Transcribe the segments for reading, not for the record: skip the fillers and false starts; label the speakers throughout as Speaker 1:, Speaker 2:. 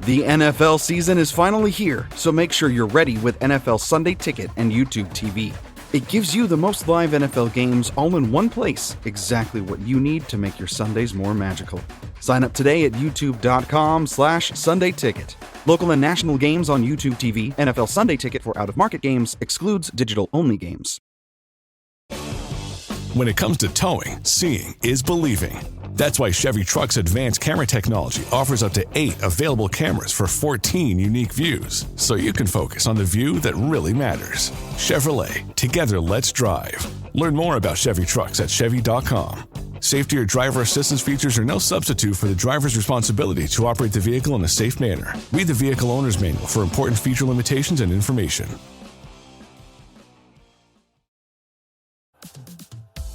Speaker 1: The NFL season is finally here, so make sure you're ready with NFL Sunday Ticket and YouTube TV. It gives you the most live NFL games all in one place, exactly what you need to make your Sundays more magical. Sign up today at youtube.com/Sunday Ticket. Local and national games on YouTube TV. NFL Sunday Ticket for out-of-market games excludes digital-only games.
Speaker 2: When it comes to towing, seeing is believing. That's why Chevy Truck's advanced camera technology offers up to 8 available cameras for 14 unique views, so you can focus on the view that really matters. Chevrolet, together let's drive. Learn more about Chevy Trucks at Chevy.com. Safety or driver assistance features are no substitute for the driver's responsibility to operate the vehicle in a safe manner. Read the vehicle owner's manual for important feature limitations and information.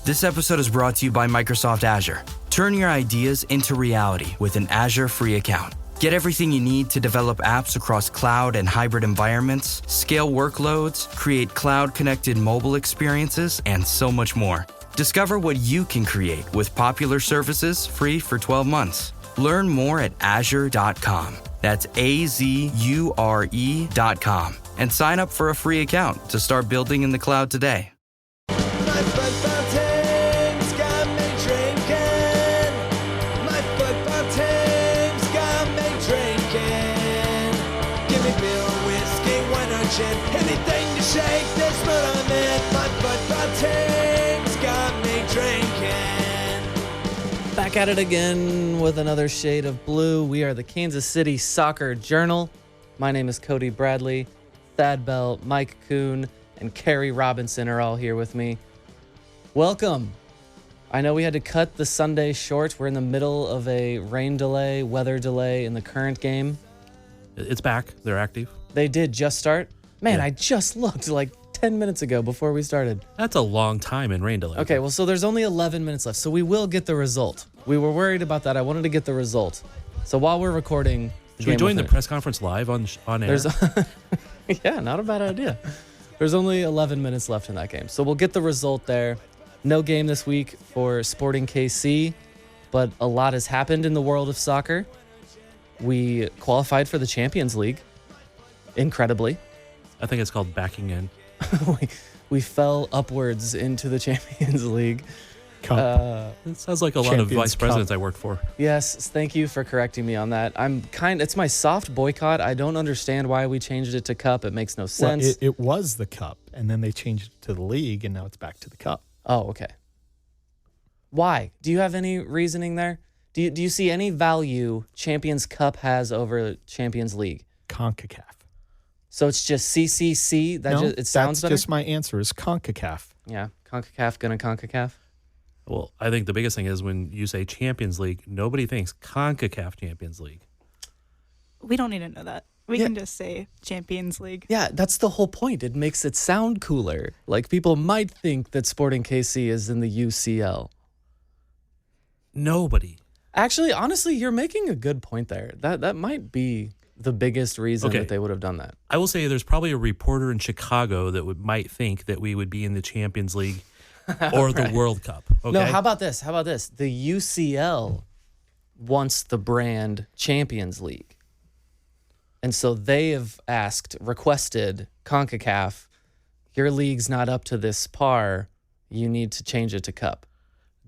Speaker 3: This episode is brought to you by Microsoft Azure. Turn your ideas into reality with an Azure free account. Get everything you need to develop apps across cloud and hybrid environments, scale workloads, create cloud-connected mobile experiences, and so much more. Discover what you can create with popular services free for 12 months. Learn more at azure.com. That's AZURE.com. And sign up for a free account to start building in the cloud today.
Speaker 4: Anything to shake this mood I'm in. My football team's got me drinking.
Speaker 5: Back at it again with another shade of blue. We are the Kansas City Soccer Journal. My name is Cody Bradley. Thad Bell, Mike Kuhn, and Carrie Robinson are all here with me. Welcome. I know we had to cut the Sunday short. We're in the middle of a rain delay, weather delay in the current game.
Speaker 6: It's back. They're active.
Speaker 5: They did just start. Man,
Speaker 6: Yeah.
Speaker 5: I just looked like 10 minutes ago before we started.
Speaker 6: That's a long time in rain delay.
Speaker 5: Okay, well, so there's only 11 minutes left, so we will get the result. We were worried about that. I wanted to get the result. So while we're recording...
Speaker 6: Should we join the press conference live on air?
Speaker 5: Yeah, not a bad idea. There's only 11 minutes left in that game, so we'll get the result there. No game this week for Sporting KC, but a lot has happened in the world of soccer. We qualified for the Champions League, incredibly.
Speaker 6: I think it's called backing in.
Speaker 5: we fell upwards into the Champions League.
Speaker 6: It sounds like a lot of vice presidents I worked for.
Speaker 5: Yes, thank you for correcting me on that. It's my soft boycott. I don't understand why we changed it to cup. It makes no sense.
Speaker 7: Well, it was the cup, and then they changed it to the league, and now it's back to the cup.
Speaker 5: Oh, okay. Why? Do you have any reasoning there? Do you see any value Champions Cup has over Champions League?
Speaker 7: CONCACAF.
Speaker 5: So it's just CCC? It sounds better?
Speaker 7: That's just my answer is CONCACAF.
Speaker 5: Yeah, CONCACAF gonna CONCACAF.
Speaker 6: Well, I think the biggest thing is when you say Champions League, nobody thinks CONCACAF Champions League.
Speaker 8: We don't need to know that. We can just say Champions League.
Speaker 5: Yeah, that's the whole point. It makes it sound cooler. Like, people might think that Sporting KC is in the UCL.
Speaker 6: Nobody.
Speaker 5: Actually, honestly, you're making a good point there. That might be the biggest reason that they would have done that.
Speaker 6: I will say there's probably a reporter in Chicago that might think that we would be in the Champions League or the World Cup. Okay?
Speaker 5: No, how about this? The UCL wants the brand Champions League. And so they have requested CONCACAF, your league's not up to this par, you need to change it to cup.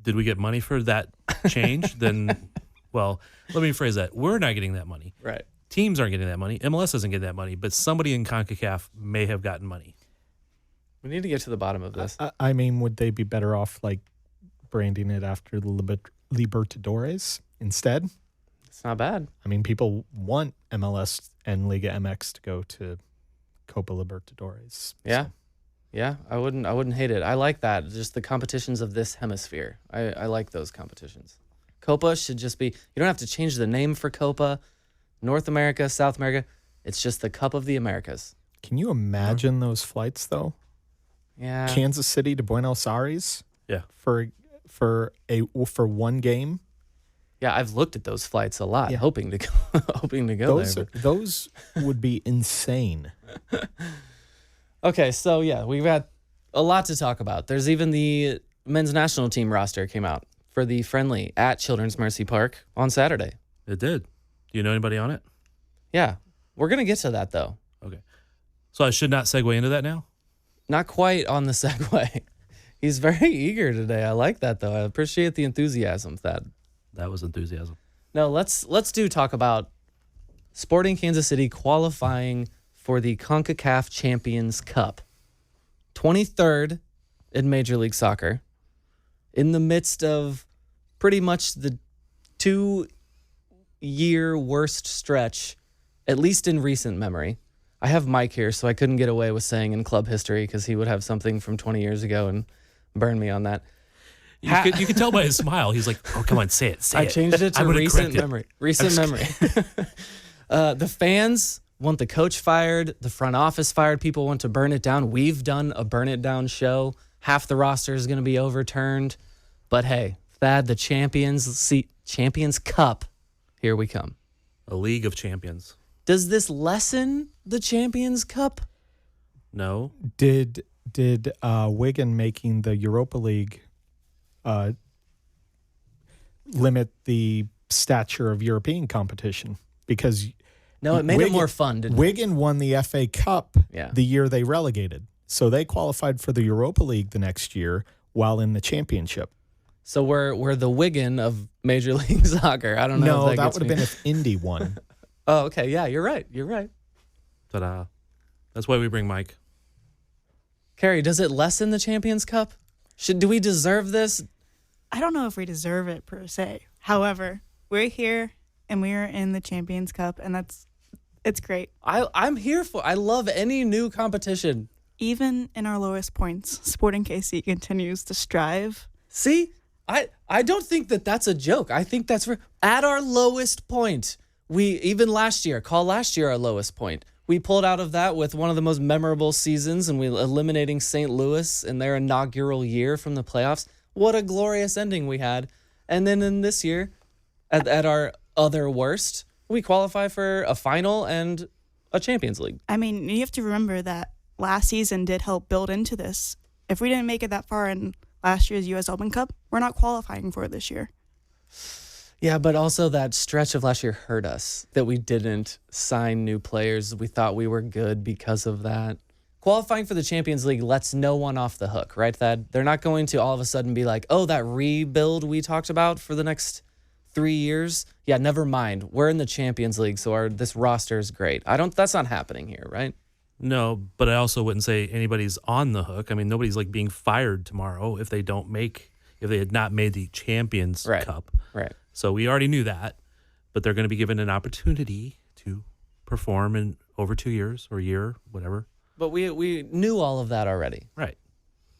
Speaker 6: Did we get money for that change? Then, well, let me rephrase that. We're not getting that money.
Speaker 5: Right.
Speaker 6: Teams aren't getting that money. MLS doesn't get that money, but somebody in CONCACAF may have gotten money.
Speaker 5: We need to get to the bottom of this.
Speaker 7: I mean, would they be better off like branding it after the Libertadores instead?
Speaker 5: It's not bad.
Speaker 7: I mean, people want MLS and Liga MX to go to Copa Libertadores.
Speaker 5: Yeah. So. Yeah, I wouldn't hate it. I like that. Just the competitions of this hemisphere. I like those competitions. Copa should just be, you don't have to change the name for Copa. North America, South America, it's just the Cup of the Americas.
Speaker 7: Can you imagine those flights though?
Speaker 5: Yeah.
Speaker 7: Kansas City to Buenos Aires?
Speaker 6: Yeah.
Speaker 7: For one game?
Speaker 5: Yeah, I've looked at those flights a lot, hoping to go there.
Speaker 7: Those would be insane.
Speaker 5: Okay, so yeah, we've got a lot to talk about. There's even the men's national team roster came out for the friendly at Children's Mercy Park on Saturday.
Speaker 6: It did. Do you know anybody on it?
Speaker 5: Yeah. We're going to get to that, though.
Speaker 6: Okay. So I should not segue into that now?
Speaker 5: Not quite on the segue. He's very eager today. I like that, though. I appreciate the enthusiasm, Thad.
Speaker 6: That was enthusiasm.
Speaker 5: No, let's talk about Sporting Kansas City qualifying for the CONCACAF Champions Cup. 23rd in Major League Soccer. In the midst of pretty much the 2-year worst stretch, at least in recent memory. I have Mike here, so I couldn't get away with saying in club history because he would have something from 20 years ago and burn me on that.
Speaker 6: You could tell by his smile. He's like, "Oh, come on, say it."
Speaker 5: I changed it to recent memory. Recent memory. The fans want the coach fired. The front office fired. People want to burn it down. We've done a burn it down show. Half the roster is going to be overturned. But hey, Thad, the Champions Cup, here we come.
Speaker 6: A League of Champions.
Speaker 5: Does this lessen the Champions Cup?
Speaker 6: No.
Speaker 7: Did Wigan making the Europa League limit the stature of European competition? Because
Speaker 5: no, it made it more fun, didn't it?
Speaker 7: Wigan won the FA Cup the year they relegated. So they qualified for the Europa League the next year while in the championship.
Speaker 5: So we're the Wigan of Major League Soccer. I don't know.
Speaker 7: No, that would have been if Indy won.
Speaker 5: Oh, okay. Yeah, you're right.
Speaker 6: Ta-da. That's why we bring Mike.
Speaker 5: Carrie, does it lessen the Champions Cup? Do we deserve this?
Speaker 8: I don't know if we deserve it per se. However, we're here and we're in the Champions Cup, and it's great.
Speaker 5: I'm here for. I love any new competition.
Speaker 8: Even in our lowest points, Sporting KC continues to strive.
Speaker 5: See, I don't think that's a joke. I think that's at our lowest point. We even last year, our lowest point. We pulled out of that with one of the most memorable seasons, and we eliminating St. Louis in their inaugural year from the playoffs. What a glorious ending we had. And then in this year, at our other worst, we qualify for a final and a Champions League.
Speaker 8: I mean, you have to remember that last season did help build into this. If we didn't make it that far in last year's U.S. Open Cup, we're not qualifying for it this year.
Speaker 5: Yeah, but also that stretch of last year hurt us, that we didn't sign new players. We thought we were good because of that. Qualifying for the Champions League lets no one off the hook, right, Thad? They're not going to all of a sudden be like, oh, that rebuild we talked about for the next 3 years? Yeah, never mind. We're in the Champions League, so this roster is great. That's not happening here, right?
Speaker 6: No, but I also wouldn't say anybody's on the hook. I mean, nobody's like being fired tomorrow if they had not made the Champions Cup.
Speaker 5: Right.
Speaker 6: So we already knew that, but they're going to be given an opportunity to perform in over 2 years or a year, whatever.
Speaker 5: But we knew all of that already.
Speaker 6: Right.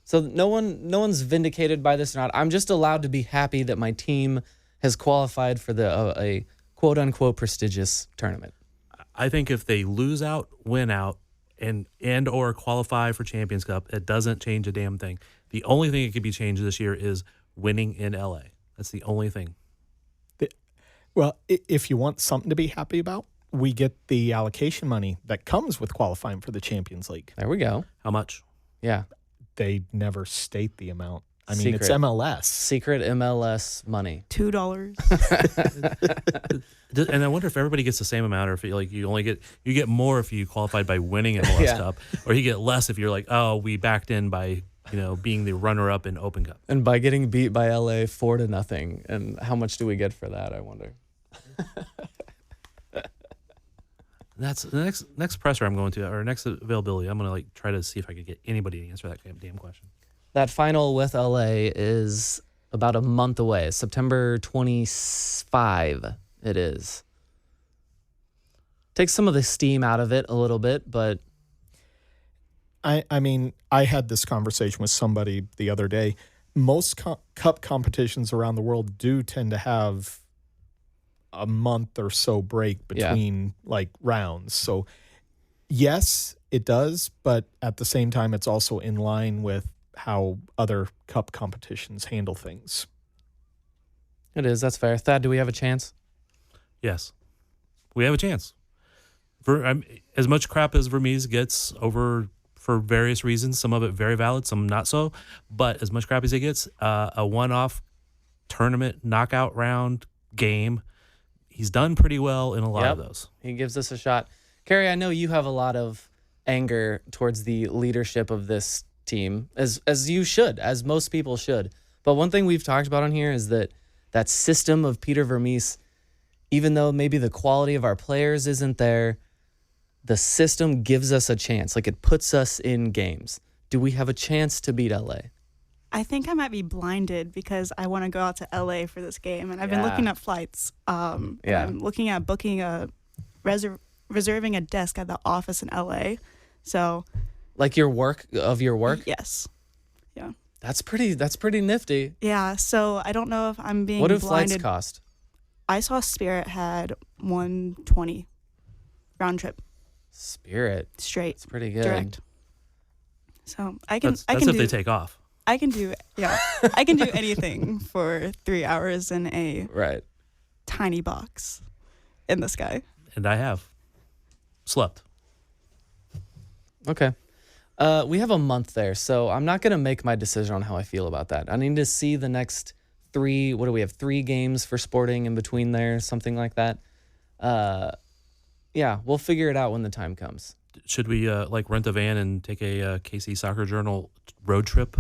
Speaker 5: So no one's vindicated by this or not. I'm just allowed to be happy that my team has qualified for a quote unquote prestigious tournament.
Speaker 6: I think if they lose out, win out, and or qualify for Champions Cup, it doesn't change a damn thing. The only thing that could be changed this year is winning in LA. That's the only thing.
Speaker 7: Well, if you want something to be happy about, we get the allocation money that comes with qualifying for the Champions League.
Speaker 5: There we go.
Speaker 6: How much?
Speaker 5: Yeah.
Speaker 7: They never state the amount. I mean,
Speaker 5: Secret.
Speaker 7: it's MLS.
Speaker 5: Secret MLS money.
Speaker 8: $2.
Speaker 6: And I wonder if everybody gets the same amount, or if you get more if you qualified by winning an MLS Cup, or you get less if you're like, oh, we backed in by being the runner-up in Open Cup.
Speaker 5: And by getting beat by LA 4-0, and how much do we get for that, I wonder.
Speaker 6: That's the next presser I'm going to, or next availability. I'm going to try to see if I could get anybody to answer that damn question.
Speaker 5: That final with LA is about a month away. September 25 it is. Takes some of the steam out of it a little bit, but
Speaker 7: I mean, I had this conversation with somebody the other day. Most cup competitions around the world do tend to have a month or so break between rounds. So yes, it does, but at the same time, it's also in line with how other cup competitions handle things.
Speaker 5: it is. That's fair. Thad, do we have a chance?
Speaker 6: Yes, we have a chance. As much crap as Vermees gets over for various reasons, some of it very valid, some not so, but as much crap as he gets, a one-off tournament knockout round game, he's done pretty well in a lot of
Speaker 5: Yep.
Speaker 6: those.
Speaker 5: He gives us a shot. Carrie, I know you have a lot of anger towards the leadership of this team, as you should, as most people should. But one thing we've talked about on here is that system of Peter Vermees, even though maybe the quality of our players isn't there, the system gives us a chance. Like, it puts us in games. Do we have a chance to beat LA?
Speaker 8: I think I might be blinded because I want to go out to LA for this game, and I've been
Speaker 5: Yeah.
Speaker 8: looking at flights. And I'm looking at booking reserving a desk at the office in LA. So,
Speaker 5: Like your work?
Speaker 8: yes, yeah,
Speaker 5: That's pretty nifty.
Speaker 8: yeah. So I don't know if I'm being
Speaker 5: What do
Speaker 8: blinded.
Speaker 5: flights cost?
Speaker 8: I saw Spirit had 120 round trip
Speaker 5: Spirit.
Speaker 8: straight
Speaker 5: It's pretty good.
Speaker 8: direct. So I can
Speaker 6: That's
Speaker 8: I can
Speaker 6: if
Speaker 8: do
Speaker 6: they take off.
Speaker 8: I can do I can do anything for 3 hours in a
Speaker 5: Right.
Speaker 8: tiny box in the sky.
Speaker 6: And I have slept.
Speaker 5: Okay. We have a month there, so I'm not going to make my decision on how I feel about that. I need to see the next 3, what do we have, 3 games for Sporting in between there, something like that. Yeah, we'll figure it out when the time comes.
Speaker 6: Should we rent a van and take a KC Soccer Journal road trip?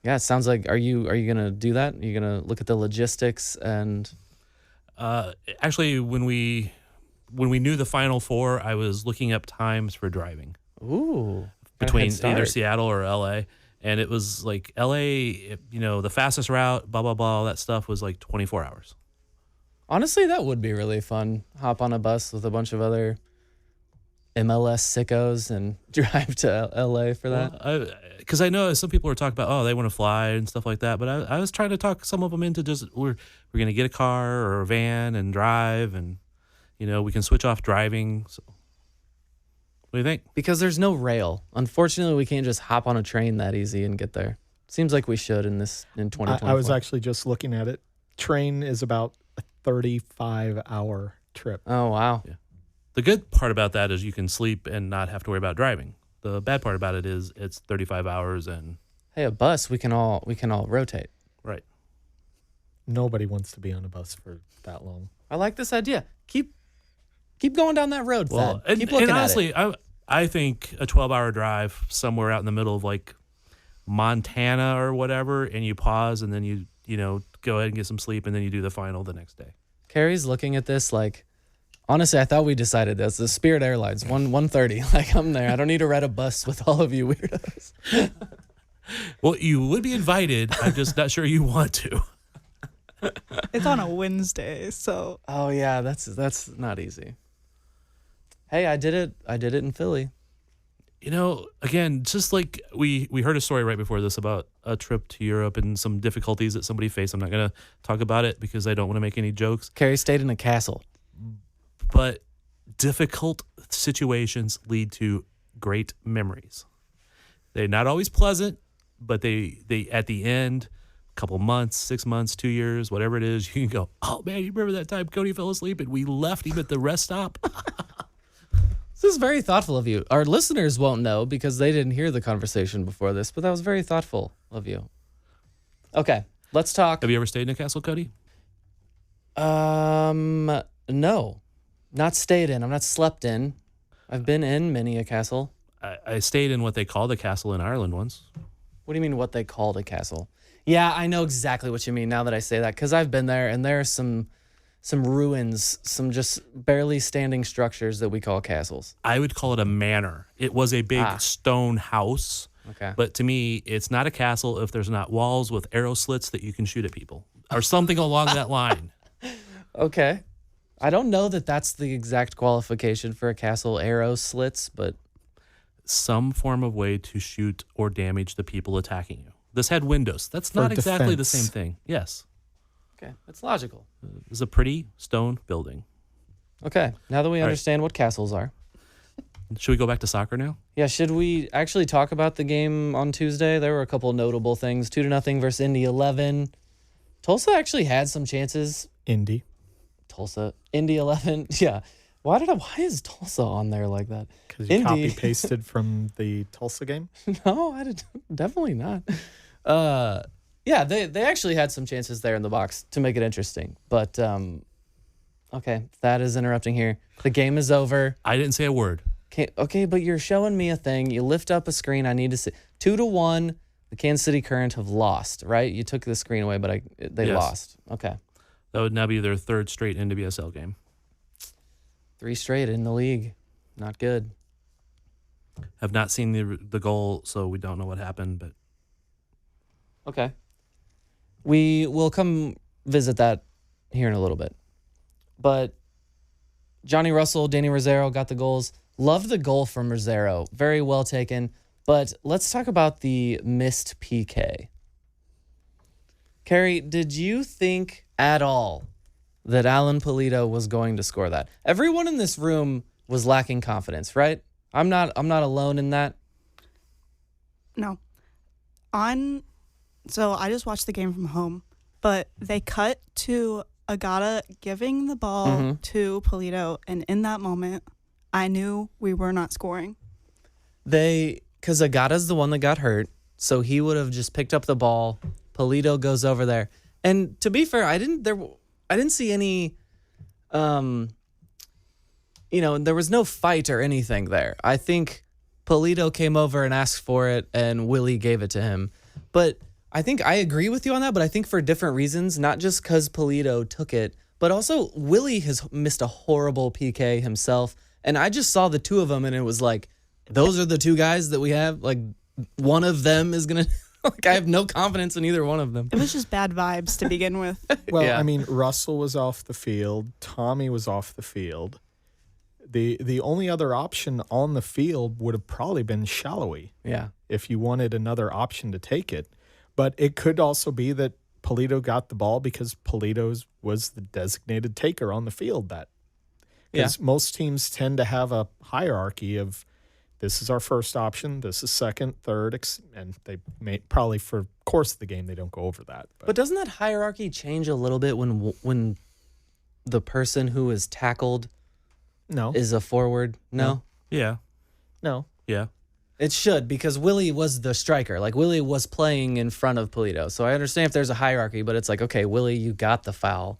Speaker 5: Yeah, it sounds like, are you going to do that? Are you going to look at the logistics and...
Speaker 6: Actually, when we knew the Final Four, I was looking up times for driving
Speaker 5: Ooh.
Speaker 6: between
Speaker 5: Got a head
Speaker 6: either
Speaker 5: start.
Speaker 6: Seattle or LA. And it was like LA, the fastest route, blah, blah, blah, all that stuff was like 24 hours.
Speaker 5: Honestly, that would be really fun. Hop on a bus with a bunch of other MLS sickos and drive to LA for that.
Speaker 6: Because I know some people are talking about, they want to fly and stuff like that. But I was trying to talk some of them into just, we're going to get a car or a van and drive. And, we can switch off driving. So, what do you think?
Speaker 5: Because there's no rail. Unfortunately, we can't just hop on a train that easy and get there. Seems like we should in 2024.
Speaker 7: I was actually just looking at it. Train is about a 35-hour trip.
Speaker 5: Oh, wow.
Speaker 6: Yeah. The good part about that is you can sleep and not have to worry about driving. The bad part about it is it's 35 hours and...
Speaker 5: Hey, a bus, we can all rotate.
Speaker 6: Right.
Speaker 7: Nobody wants to be on a bus for that long.
Speaker 5: I like this idea. Keep going down that road,
Speaker 6: Well,
Speaker 5: Thad. Keep looking
Speaker 6: and
Speaker 5: at
Speaker 6: honestly,
Speaker 5: it.
Speaker 6: I think a 12-hour drive somewhere out in the middle of like Montana or whatever, and you pause and then you go ahead and get some sleep and then you do the final the next day.
Speaker 5: Carrie's looking at this like, honestly, I thought we decided this. The Spirit Airlines, 1:30. Like, I'm there. I don't need to ride a bus with all of you weirdos.
Speaker 6: Well, you would be invited. I'm just not sure you want to.
Speaker 8: It's on a Wednesday, so
Speaker 5: Oh yeah, that's not easy. Hey, I did it in Philly.
Speaker 6: Again, just like we heard a story right before this about a trip to Europe and some difficulties that somebody faced. I'm not going to talk about it because I don't want to make any jokes.
Speaker 5: Carrie stayed in a castle.
Speaker 6: But difficult situations lead to great memories. They're not always pleasant, but they at the end, a couple months, 6 months, 2 years, whatever it is, you can go, oh man, you remember that time Cody fell asleep and we left him at the rest stop?
Speaker 5: This is very thoughtful of you. Our listeners won't know because they didn't hear the conversation before this, but that was very thoughtful of you. Okay, let's talk.
Speaker 6: Have you ever stayed in a castle, Cody?
Speaker 5: No, not stayed in. I'm not slept in. I've been in many a castle.
Speaker 6: I stayed in what they called a castle in Ireland once.
Speaker 5: What do you mean what they called a castle? Yeah, I know exactly what you mean now that I say that because I've been there and there are some ruins, some just barely standing structures that we call castles.
Speaker 6: I would call it a manor. It was a big stone house.
Speaker 5: Okay.
Speaker 6: But to me, it's not a castle if there's not walls with arrow slits that you can shoot at people or something along that line.
Speaker 5: Okay. I don't know that that's the exact qualification for a castle, arrow slits, but...
Speaker 6: Some form of way to shoot or damage the people attacking you. This had windows. That's not exactly the same thing. Yes.
Speaker 5: Okay, that's logical.
Speaker 6: It's a pretty stone building.
Speaker 5: Okay, now that we
Speaker 6: All right.
Speaker 5: understand what castles are.
Speaker 6: Should we go back to soccer now?
Speaker 5: Yeah, should we actually talk about the game on Tuesday? There were a couple notable things. 2-0 versus Indy 11. Tulsa actually had some chances.
Speaker 7: Indy.
Speaker 5: Tulsa. Indy 11. Yeah. Why is Tulsa on there like that?
Speaker 7: Because you
Speaker 5: Indy.
Speaker 7: copy-pasted from the Tulsa game?
Speaker 5: No, I did definitely not. Yeah, they actually had some chances there in the box to make it interesting. But Okay, that is interrupting here. The game is over.
Speaker 6: I didn't say a word.
Speaker 5: Okay, but you're showing me a thing. You lift up a screen. I need to see 2-1. The Kansas City Current have lost, right? You took the screen away, but they
Speaker 6: Yes.
Speaker 5: lost. Okay.
Speaker 6: That would now be their third straight NWSL game.
Speaker 5: 3 straight in the league. Not good.
Speaker 6: Have not seen the goal, so we don't know what happened. But
Speaker 5: Okay. We will come visit that here in a little bit. But Johnny Russell, Danny Rosario got the goals. Loved the goal from Rosario. Very well taken. But let's talk about the missed PK. Carrie, did you think at all that Alan Pulido was going to score that? Everyone in this room was lacking confidence, right? I'm not alone in that.
Speaker 8: No. So I just watched the game from home, but they cut to Agata giving the ball to Pulido, and in that moment, I knew we were not scoring.
Speaker 5: Because Agata's the one that got hurt, so he would have just picked up the ball. Pulido goes over there, and to be fair, I didn't see any, there was no fight or anything there. I think Pulido came over and asked for it, and Willie gave it to him. But I think I agree with you on that, but I think for different reasons, not just because Pulido took it, but also Willie has missed a horrible PK himself. And I just saw the two of them, and it was like, those are the two guys that we have. Like, one of them is going to, like, I have no confidence in either one of them.
Speaker 8: It was just bad vibes to begin with.
Speaker 7: Well,
Speaker 5: Yeah.
Speaker 7: I mean, Russell was off the field. Tommy was off the field. The only other option on the field would have probably been Shallowy
Speaker 5: Yeah.
Speaker 7: if you wanted another option to take it. But it could also be that Pulido got the ball because Pulido was the designated taker on the field. Because most teams tend to have a hierarchy of this is our first option, this is second, third, and they may probably for course of the game they don't go over that.
Speaker 5: But doesn't that hierarchy change a little bit when the person who is tackled
Speaker 7: no,
Speaker 5: is a forward? No?
Speaker 6: yeah,
Speaker 7: no.
Speaker 6: yeah.
Speaker 5: It should, because Willie was the striker. Like, Willie was playing in front of Pulido. So I understand if there's a hierarchy, but it's like, okay, Willie, you got the foul.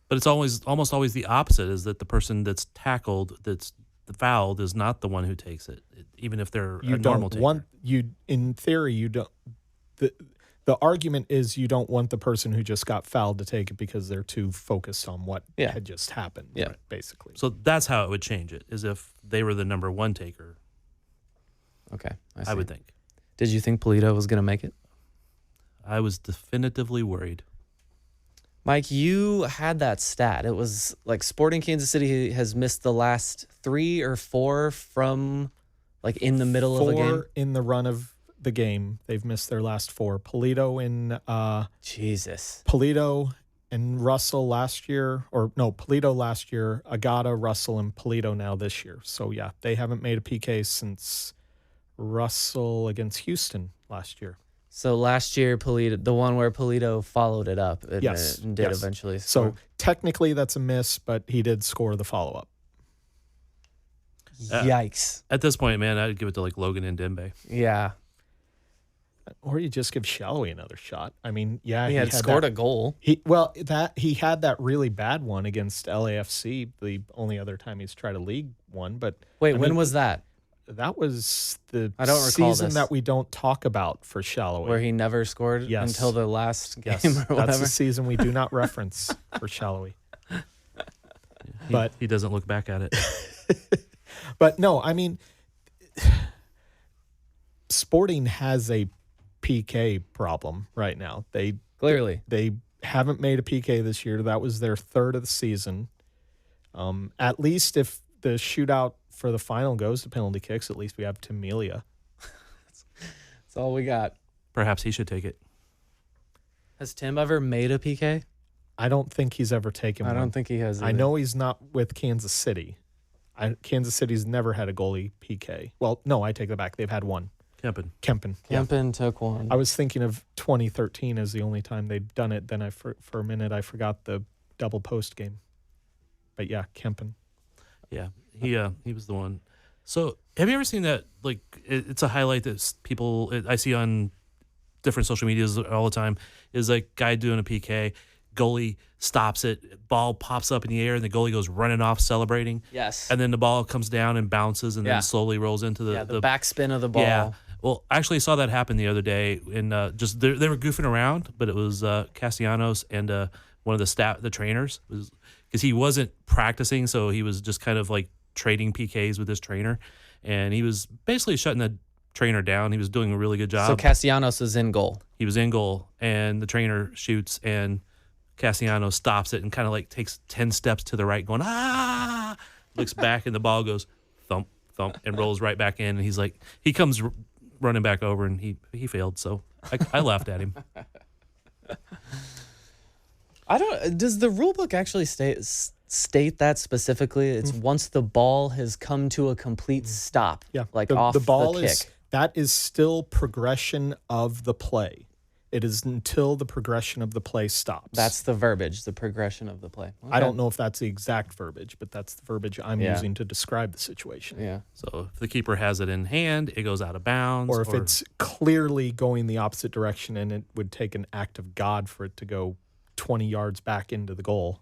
Speaker 6: But it's almost always the opposite, is that the person that's tackled, that's fouled, is not the one who takes it, even if they're
Speaker 7: You
Speaker 6: a normal
Speaker 7: don't
Speaker 6: taker.
Speaker 7: want in theory you don't. The argument is you don't want the person who just got fouled to take it because they're too focused on what had just happened.
Speaker 5: Yeah.
Speaker 7: Right, basically.
Speaker 6: So that's how it would change it, is if they were the number one taker,
Speaker 5: Okay.
Speaker 6: I would think.
Speaker 5: Did you think Pulido was going to make it?
Speaker 6: I was definitively worried.
Speaker 5: Mike, you had that stat. It was like Sporting Kansas City has missed the last 3 or 4 from like in the middle of a game.
Speaker 7: 4 in the run of the game. They've missed their last 4.
Speaker 5: Jesus.
Speaker 7: Pulido and Russell last year, Pulido last year, Agata, Russell, and Pulido now this year. So yeah, they haven't made a PK since Russell against Houston last year.
Speaker 5: So last year, Pulido, the one where Pulido followed it up and,
Speaker 7: Yes,
Speaker 5: and did
Speaker 7: yes.
Speaker 5: eventually score.
Speaker 7: So technically that's a miss, but he did score the follow-up.
Speaker 5: Yikes.
Speaker 6: At this point, man, I'd give it to like Logan and Dembe.
Speaker 5: Yeah.
Speaker 7: Or you just give Shallowy another shot. I mean, yeah,
Speaker 5: He had scored a goal.
Speaker 7: He had that really bad one against LAFC, the only other time he's tried a league one. But
Speaker 5: Wait,
Speaker 7: I
Speaker 5: when
Speaker 7: mean,
Speaker 5: was that?
Speaker 7: that was the
Speaker 5: I don't recall
Speaker 7: season
Speaker 5: this.
Speaker 7: that we don't talk about for Shallowy.
Speaker 5: Where he never scored
Speaker 7: Yes.
Speaker 5: until the last
Speaker 7: Yes,
Speaker 5: game or
Speaker 7: that's
Speaker 5: whatever?
Speaker 7: the season we do not reference for Shallowy. But
Speaker 6: He doesn't look back at it.
Speaker 7: But no, I mean, Sporting has a PK problem right now.
Speaker 5: Clearly.
Speaker 7: They haven't made a PK this year. That was their third of the season. At least if the shootout for the final goes to penalty kicks, at least we have Tamelia.
Speaker 5: That's all we got.
Speaker 6: Perhaps he should take it.
Speaker 5: Has Tim ever made a PK?
Speaker 7: I don't think he's ever taken
Speaker 5: I
Speaker 7: one.
Speaker 5: don't think he has.
Speaker 7: I
Speaker 5: either.
Speaker 7: know he's not with Kansas City. Kansas City's never had a goalie PK. Well, no, I take that back. They've had one.
Speaker 6: Kempen.
Speaker 7: Yeah.
Speaker 5: Kempen took one.
Speaker 7: I was thinking of 2013 as the only time they'd done it. Then for a minute I forgot the double post game. But yeah, Kempen.
Speaker 6: Yeah, he was the one. So have you ever seen that? Like, it's a highlight that I see on different social medias all the time. Is like guy doing a PK, goalie stops it, ball pops up in the air, and the goalie goes running off celebrating.
Speaker 5: Yes.
Speaker 6: And then the ball comes down and bounces and then slowly rolls into the
Speaker 5: backspin of the ball.
Speaker 6: Yeah. Well, I actually saw that happen the other day. In just they were goofing around, but it was Castellanos and one of the trainers, because he wasn't practicing, so he was just kind of like trading PKs with his trainer, and he was basically shutting the trainer down. He was doing a really good job.
Speaker 5: So Castellanos is in goal.
Speaker 6: He was in goal, and the trainer shoots, and Castellanos stops it and kind of like takes 10 steps to the right, going, ah! Looks back, and the ball goes thump, thump, and rolls right back in. And he's like, he comes running back over, and he failed. So I laughed at him.
Speaker 5: Does the rule book actually state that specifically? It's once the ball has come to a complete stop.
Speaker 7: Yeah.
Speaker 5: Like
Speaker 7: off the ball
Speaker 5: the kick.
Speaker 7: That is still progression of the play. It is until the progression of the play stops.
Speaker 5: That's the verbiage, the progression of the play. Okay.
Speaker 7: I don't know if that's the exact verbiage, but that's the verbiage I'm using to describe the situation.
Speaker 5: Yeah.
Speaker 6: So if the keeper has it in hand, it goes out of bounds.
Speaker 7: Or if it's clearly going the opposite direction, and it would take an act of God for it to go 20 yards back into the goal.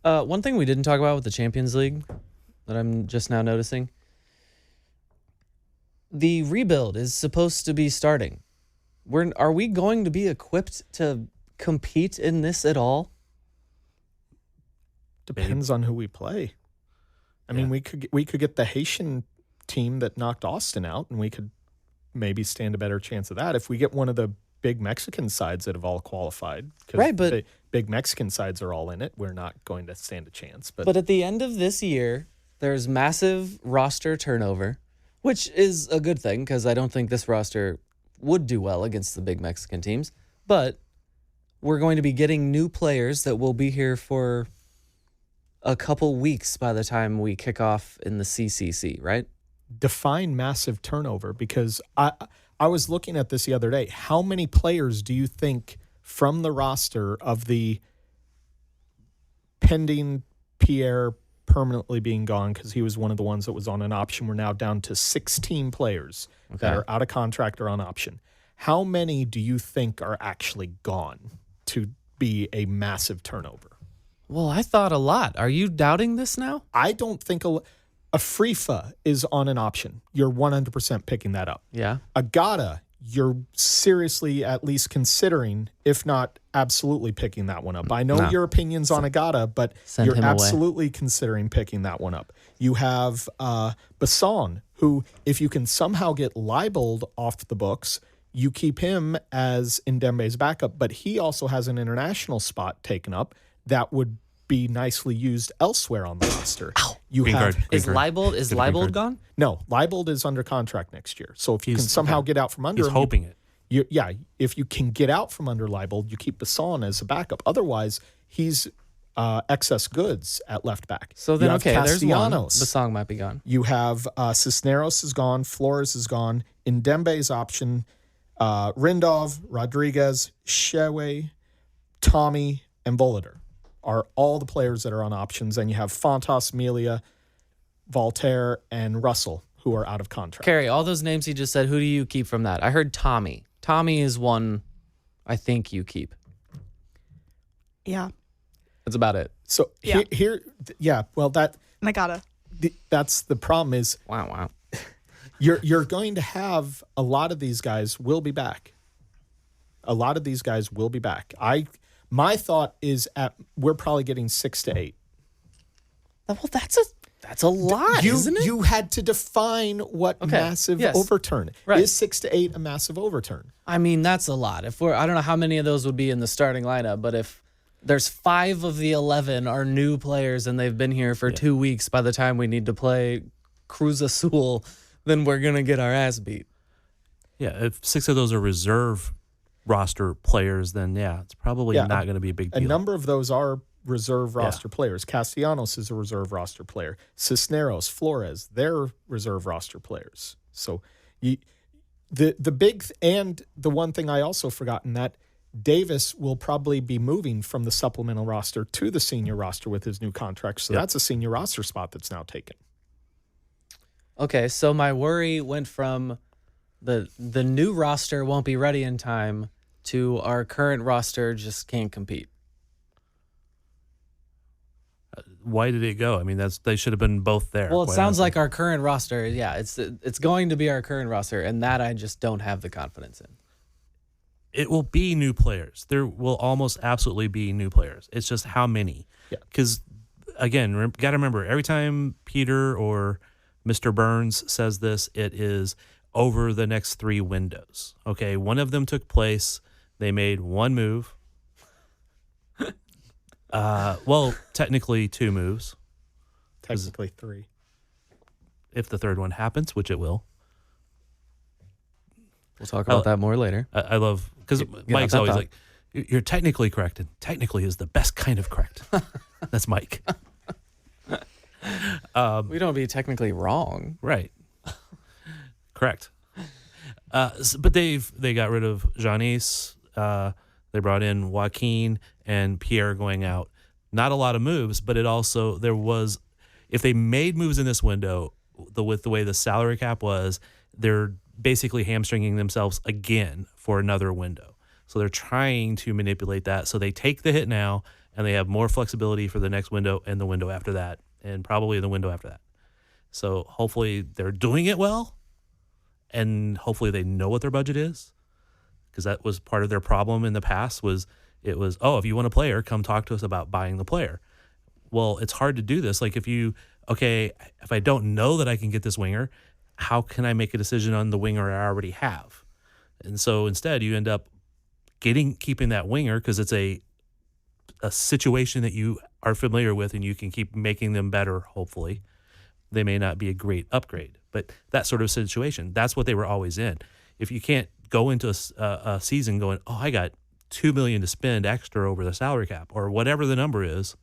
Speaker 5: One thing we didn't talk about with the Champions League that I'm just now noticing, the rebuild is supposed to be starting. Are we going to be equipped to compete in this at all?
Speaker 7: Depends on who we play. I mean, we could get the Haitian team that knocked Austin out, and we could maybe stand a better chance of that. If we get one of the big Mexican sides that have all qualified,
Speaker 5: right? But
Speaker 7: the big Mexican sides are all in it, we're not going to stand a chance.
Speaker 5: But at the end of this year, there's massive roster turnover, which is a good thing because I don't think this roster would do well against the big Mexican teams. But we're going to be getting new players that will be here for a couple weeks by the time we kick off in the CCC, right?
Speaker 7: Define massive turnover, because I was looking at this the other day. How many players do you think from the roster of the pending Pierre permanently being gone, because he was one of the ones that was on an option, we're now down to 16 players that are out of contract or on option. How many do you think are actually gone to be a massive turnover?
Speaker 5: Well, I thought a lot. Are you doubting this now?
Speaker 7: I don't think Afrifa is on an option. You're 100% picking that up.
Speaker 5: Yeah.
Speaker 7: Agata, you're seriously at least considering, if not absolutely picking that one up. I know your opinions on Agata, but you're absolutely considering picking that one up. You have Basson, who, if you can somehow get libeled off the books, you keep him as Ndembe's backup, but he also has an international spot taken up that would be nicely used elsewhere on the roster.
Speaker 5: Is Leibold gone?
Speaker 7: No, Leibold is under contract next year. So if you can somehow get out from under him,
Speaker 6: hoping it.
Speaker 7: If you can get out from under Leibold, you keep Basson as a backup. Otherwise, he's excess goods at left back.
Speaker 5: So then, there's one.
Speaker 7: Castellanos.
Speaker 5: Basson might be gone.
Speaker 7: You have Cisneros is gone. Flores is gone. Ndembe's option. Rindov, Rodriguez, Shewe, Tommy, and Volader are all the players that are on options. And you have Fontas, Melia, Voltaire, and Russell, who are out of contract.
Speaker 5: Carrie, all those names he just said, who do you keep from that? I heard Tommy. Tommy is one I think you keep.
Speaker 8: Yeah.
Speaker 5: That's about it.
Speaker 7: So that's the problem is,
Speaker 5: wow.
Speaker 7: You're going to have a lot of these guys will be back. My thought is we're probably getting 6 to 8.
Speaker 5: Well, that's a lot, isn't it?
Speaker 7: You had to define what massive overturn.
Speaker 5: Right.
Speaker 7: Is 6 to 8 a massive overturn?
Speaker 5: I mean, that's a lot. I don't know how many of those would be in the starting lineup, but if there's 5 of the 11 are new players and they've been here for 2 weeks by the time we need to play Cruz Azul, then we're going to get our ass beat.
Speaker 6: Yeah, if 6 of those are reserve roster players, then it's probably not going to be a big deal.
Speaker 7: A number of those are reserve roster players. Castellanos is a reserve roster player. Cisneros, Flores, they're reserve roster players. So the one thing I also forgotten, that Davis will probably be moving from the supplemental roster to the senior roster with his new contract. So that's a senior roster spot that's now taken.
Speaker 5: Okay, so my worry went from the new roster won't be ready in time to our current roster just can't compete?
Speaker 6: Why did it go? I mean, they should have been both there.
Speaker 5: Well, it
Speaker 6: quite
Speaker 5: sounds
Speaker 6: honestly.
Speaker 5: like our current roster. Yeah, it's going to be our current roster, and that I just don't have the confidence in.
Speaker 6: It will be new players. There will almost absolutely be new players. It's just how many. Because, again, got to remember, every time Peter or Mr. Burns says this, it is over the next 3 windows. Okay, one of them took place. They made one move. Well, technically 2 moves.
Speaker 7: Technically 3.
Speaker 6: If the third one happens, which it will.
Speaker 5: We'll talk about that more later.
Speaker 6: I love, because Mike's always like, you're technically correct, and technically is the best kind of correct. That's Mike.
Speaker 5: We don't be technically wrong.
Speaker 6: Right. Correct. But they got rid of Janice. They brought in Joaquin and Pierre going out. Not a lot of moves, but it also, there was, if they made moves in this window, with the way the salary cap was, they're basically hamstringing themselves again for another window. So they're trying to manipulate that. So they take the hit now, and they have more flexibility for the next window and the window after that, and probably the window after that. So hopefully they're doing it well, and hopefully they know what their budget is, because that was part of their problem in the past. It was, if you want a player, come talk to us about buying the player. Well, it's hard to do this. Like if I don't know that I can get this winger, how can I make a decision on the winger I already have? And so instead you end up keeping that winger because it's a situation that you are familiar with, and you can keep making them better, hopefully. They may not be a great upgrade, but that sort of situation, that's what they were always in. If you can't go into a season going, I got $2 million to spend extra over the salary cap, or whatever the number is,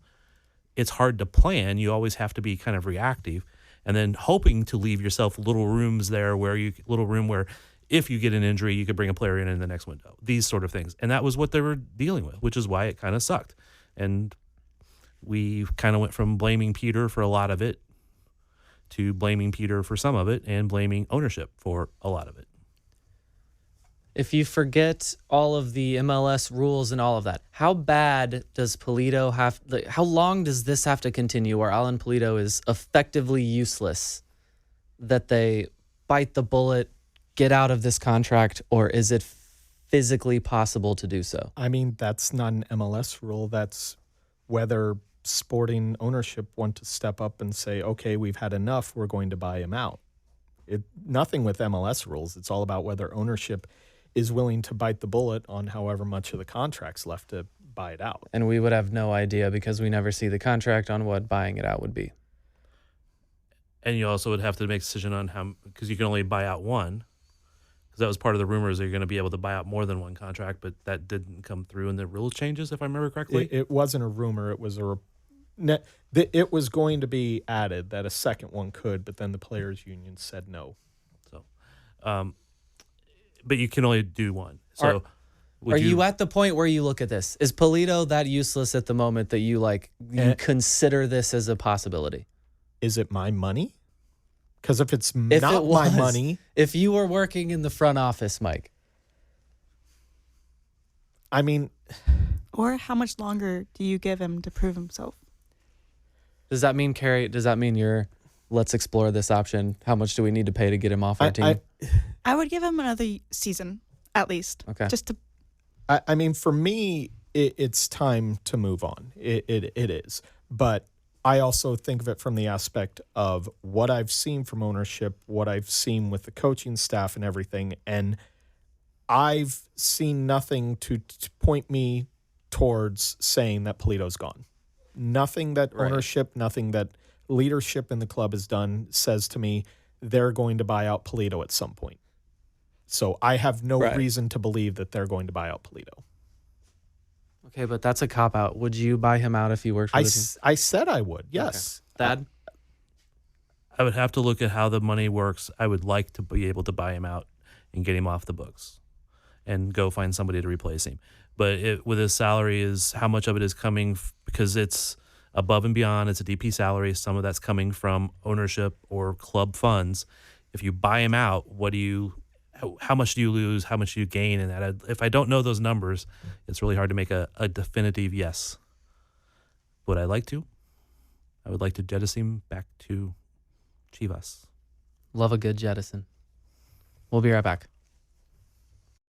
Speaker 6: it's hard to plan. You always have to be kind of reactive, and then hoping to leave yourself little rooms there where if you get an injury, you could bring a player in the next window, these sort of things. And that was what they were dealing with, which is why it kind of sucked. And we kind of went from blaming Peter for a lot of it to blaming Peter for some of it and blaming ownership for a lot of it.
Speaker 5: If you forget all of the MLS rules and all of that, how bad does Pulido how long does this have to continue where Alan Pulido is effectively useless, that they bite the bullet, get out of this contract, or is it physically possible to do so?
Speaker 7: I mean, that's not an MLS rule. That's whether sporting ownership want to step up and say, okay, we've had enough, we're going to buy him out. Nothing with MLS rules. It's all about whether ownership is willing to bite the bullet on however much of the contract's left to buy it out.
Speaker 5: And we would have no idea because we never see the contract on what buying it out would be.
Speaker 6: And you also would have to make a decision on how, because you can only buy out one, because that was part of the rumors that you're going to be able to buy out more than one contract, but that didn't come through in the rule changes, if I remember correctly.
Speaker 7: It wasn't a rumor. It was it was going to be added that a second one could, but then the players' union said no.
Speaker 6: So, but you can only do one. So,
Speaker 5: are you at the point where you look at this? Is Pulido that useless at the moment that you consider this as a possibility?
Speaker 7: Is it my money? Because if it's not my money,
Speaker 5: if you were working in the front office, Mike,
Speaker 7: I mean,
Speaker 8: or how much longer do you give him to prove himself?
Speaker 5: does that mean, Carrie? Does that mean let's explore this option? How much do we need to pay to get him off our team?
Speaker 8: I would give him another season at least.
Speaker 5: Okay.
Speaker 8: Just to.
Speaker 7: I mean, for me, it's time to move on. It is, but I also think of it from the aspect of what I've seen from ownership, what I've seen with the coaching staff and everything, and I've seen nothing to point me towards saying that Pulido's gone. Nothing that ownership, nothing that leadership in the club has done says to me they're going to buy out Pulido at some point. So I have no reason to believe that they're going to buy out Pulido.
Speaker 5: Okay, but that's a cop-out. Would you buy him out if you worked for the team?
Speaker 7: I said I would, yes.
Speaker 5: Okay. Thad?
Speaker 6: I would have to look at how the money works. I would like to be able to buy him out and get him off the books and go find somebody to replace him. But with his salary, is how much of it is coming because it's above and beyond. It's a DP salary. Some of that's coming from ownership or club funds. If you buy him out, how much do you lose, how much do you gain, and that if I don't know those numbers, it's really hard to make a definitive yes. Would I like to? I would like to jettison him back to Chivas.
Speaker 5: Love a good jettison. We'll be right back.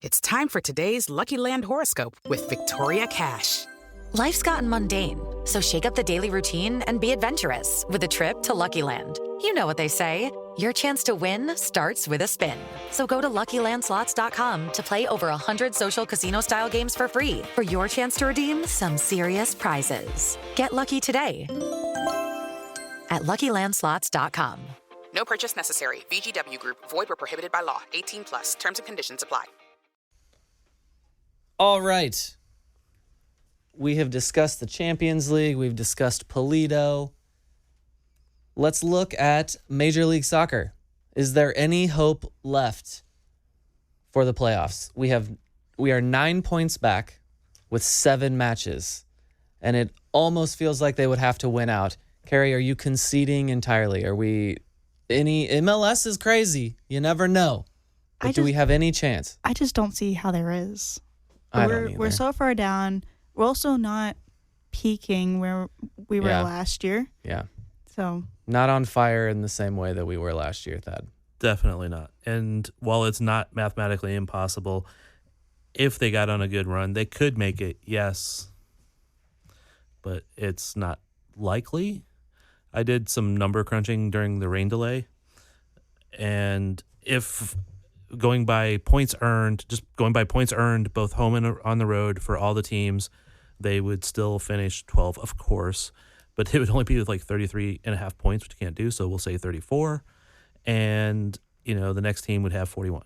Speaker 9: It's time for today's Lucky Land horoscope with Victoria Cash.
Speaker 10: Life's gotten mundane, so shake up the daily routine and be adventurous with a trip to Lucky Land. You know what they say, your chance to win starts with a spin. So go to LuckyLandSlots.com to play over 100 social casino-style games for free for your chance to redeem some serious prizes. Get lucky today at LuckyLandSlots.com.
Speaker 9: No purchase necessary. VGW Group. Void where prohibited by law. 18 plus. Terms and conditions apply.
Speaker 5: All right. We have discussed the Champions League. We've discussed Pulido. Let's look at Major League Soccer. Is there any hope left for the playoffs? We are 9 points back with 7 matches, and it almost feels like they would have to win out. Carrie, are you conceding entirely? Are we MLS is crazy. You never know. But do we have any chance?
Speaker 8: I just don't see how there is.
Speaker 5: I don't either.
Speaker 8: We're so far down. We're also not peaking where we were last year.
Speaker 5: Yeah.
Speaker 8: So
Speaker 5: not on fire in the same way that we were last year, Thad.
Speaker 6: Definitely not. And while it's not mathematically impossible, if they got on a good run, they could make it, yes. But it's not likely. I did some number crunching during the rain delay. And if going by points earned, both home and on the road for all the teams, they would still finish 12, of course. But it would only be with like 33.5 points, which you can't do. So we'll say 34. And, the next team would have 41.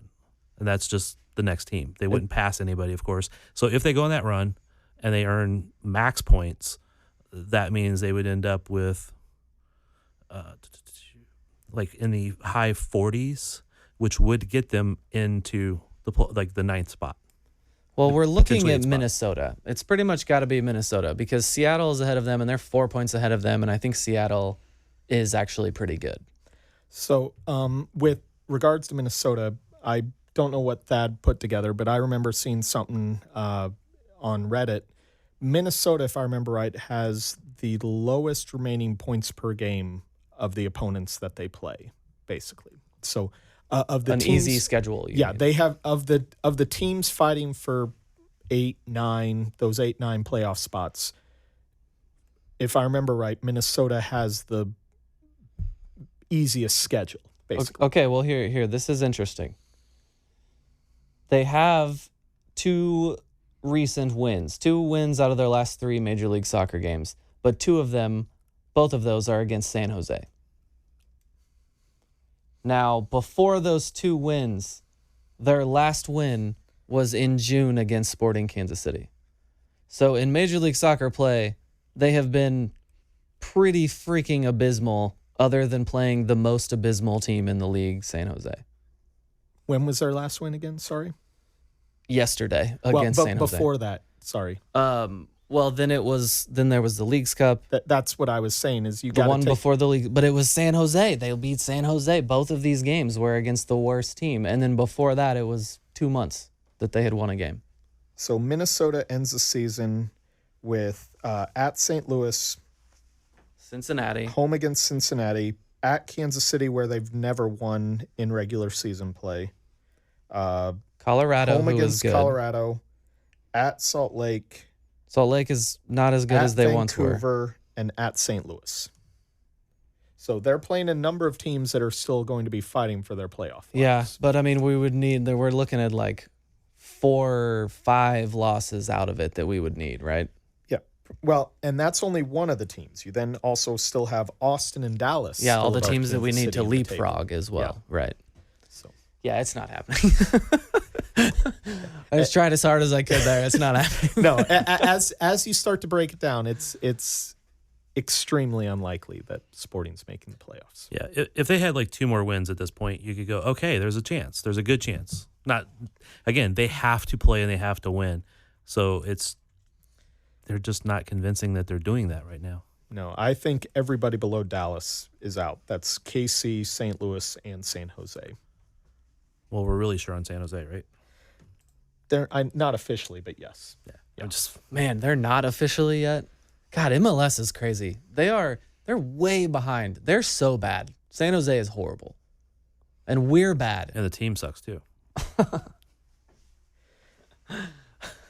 Speaker 6: And that's just the next team. They wouldn't pass anybody, of course. So if they go on that run and they earn max points, that means they would end up with like in the high 40s, which would get them into the ninth spot.
Speaker 5: Well, we're looking at Minnesota. It's pretty much got to be Minnesota because Seattle is ahead of them and they're 4 points ahead of them. And I think Seattle is actually pretty good.
Speaker 7: So with regards to Minnesota, I don't know what Thad put together, but I remember seeing something on Reddit. Minnesota, if I remember right, has the lowest remaining points per game of the opponents that they play, basically. So of the teams,
Speaker 5: easy schedule.
Speaker 7: They have of the teams fighting for 8-9 playoff spots. If I remember right, Minnesota has the easiest schedule, basically.
Speaker 5: Okay, well here, this is interesting. They have 2 recent wins, 2 wins out of their last 3 Major League Soccer games, but both of those are against San Jose. Now, before those 2 wins, their last win was in June against Sporting Kansas City. So in Major League Soccer play, they have been pretty freaking abysmal other than playing the most abysmal team in the league, San Jose.
Speaker 7: When was their last win again? Sorry?
Speaker 5: Yesterday against San Jose.
Speaker 7: Before that, sorry.
Speaker 5: Well, then there was the Leagues Cup.
Speaker 7: That's what I was saying is you got
Speaker 5: the one before the league, but it was San Jose. They beat San Jose. Both of these games were against the worst team, and then before that, it was 2 months that they had won a game.
Speaker 7: So Minnesota ends the season with at St. Louis,
Speaker 5: Cincinnati,
Speaker 7: home against Cincinnati, at Kansas City where they've never won in regular season play,
Speaker 5: Colorado,
Speaker 7: home
Speaker 5: who
Speaker 7: against
Speaker 5: is good.
Speaker 7: Colorado, at Salt Lake.
Speaker 5: Salt Lake is not as good as they once were.
Speaker 7: At Vancouver and at St. Louis. So they're playing a number of teams that are still going to be fighting for their playoff.
Speaker 5: Yeah, but I mean, we're looking at like 4 or 5 losses out of it that we would need, right?
Speaker 7: Yeah. Well, and that's only one of the teams. You then also still have Austin and Dallas.
Speaker 5: Yeah, all the teams that we need to
Speaker 7: City
Speaker 5: leapfrog as well, right?
Speaker 7: So
Speaker 5: yeah, it's not happening. I was trying as hard as I could there. It's not happening.
Speaker 7: No, as you start to break it down, it's extremely unlikely that Sporting's making the playoffs.
Speaker 6: Yeah, if they had like 2 more wins at this point, you could go, okay, there's a chance. There's a good chance. They have to play and they have to win. So they're just not convincing that they're doing that right now.
Speaker 7: No, I think everybody below Dallas is out. That's KC, St. Louis, and San Jose.
Speaker 6: Well, we're really sure on San Jose, right?
Speaker 7: I'm not officially, but yes.
Speaker 6: Yeah.
Speaker 5: Man, they're not officially yet. God, MLS is crazy. They're way behind. They're so bad. San Jose is horrible. And we're bad.
Speaker 6: And the team sucks too.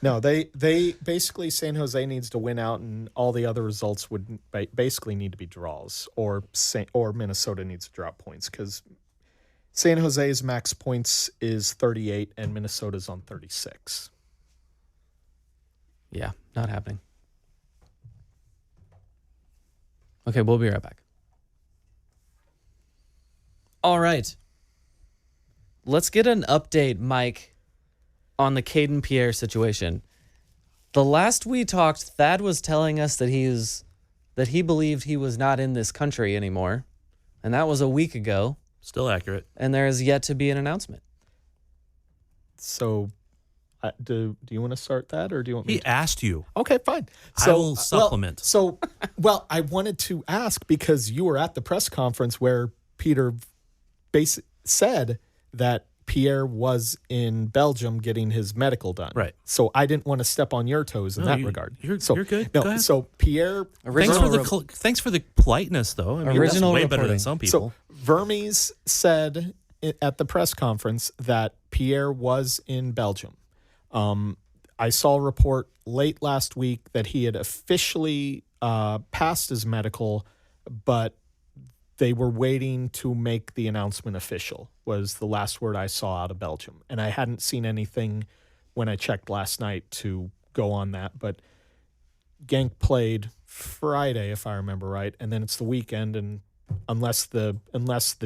Speaker 7: No, they basically, San Jose needs to win out, and all the other results would basically need to be draws, or Minnesota needs to drop points, because San Jose's max points is 38 and Minnesota's on 36.
Speaker 5: Yeah, not happening. Okay, we'll be right back. All right. Let's get an update, Mike, on the Caden Pierre situation. The last we talked, Thad was telling us that he believed he was not in this country anymore, and that was a week ago.
Speaker 6: Still accurate.
Speaker 5: And there is yet to be an announcement.
Speaker 7: So, do you want to start that, or do you want me
Speaker 6: He asked you.
Speaker 7: Okay, fine.
Speaker 6: I will supplement.
Speaker 7: I wanted to ask, because you were at the press conference where Peter said that Pierre was in Belgium getting his medical done.
Speaker 6: Right.
Speaker 7: So I didn't want to step on your toes in that regard.
Speaker 6: You're good.
Speaker 7: No,
Speaker 6: Go ahead.
Speaker 7: so Pierre.
Speaker 6: Thanks for the politeness, though. I mean,
Speaker 5: Original
Speaker 6: that's way
Speaker 5: reporting.
Speaker 6: better than some people.
Speaker 7: So Vermes said at the press conference that Pierre was in Belgium. I saw a report late last week that he had officially passed his medical, but they were waiting to make the announcement official, was the last word I saw out of Belgium. And I hadn't seen anything when I checked last night to go on that. But Genk played Friday, if I remember right, and then it's the weekend. And unless the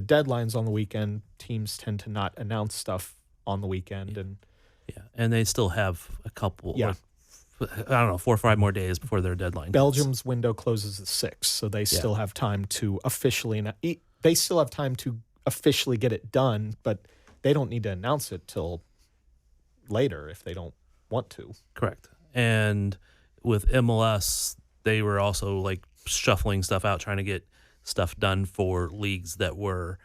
Speaker 7: deadline's on the weekend, teams tend to not announce stuff on the weekend.
Speaker 6: And they still have a couple.
Speaker 7: Yeah.
Speaker 6: I don't know, 4 or 5 more days before their deadline.
Speaker 7: Belgium's window closes at 6, so they still have time to officially get it done, but they don't need to announce it till later if they don't want to.
Speaker 6: Correct. And with MLS, they were also like shuffling stuff out, trying to get stuff done for leagues that were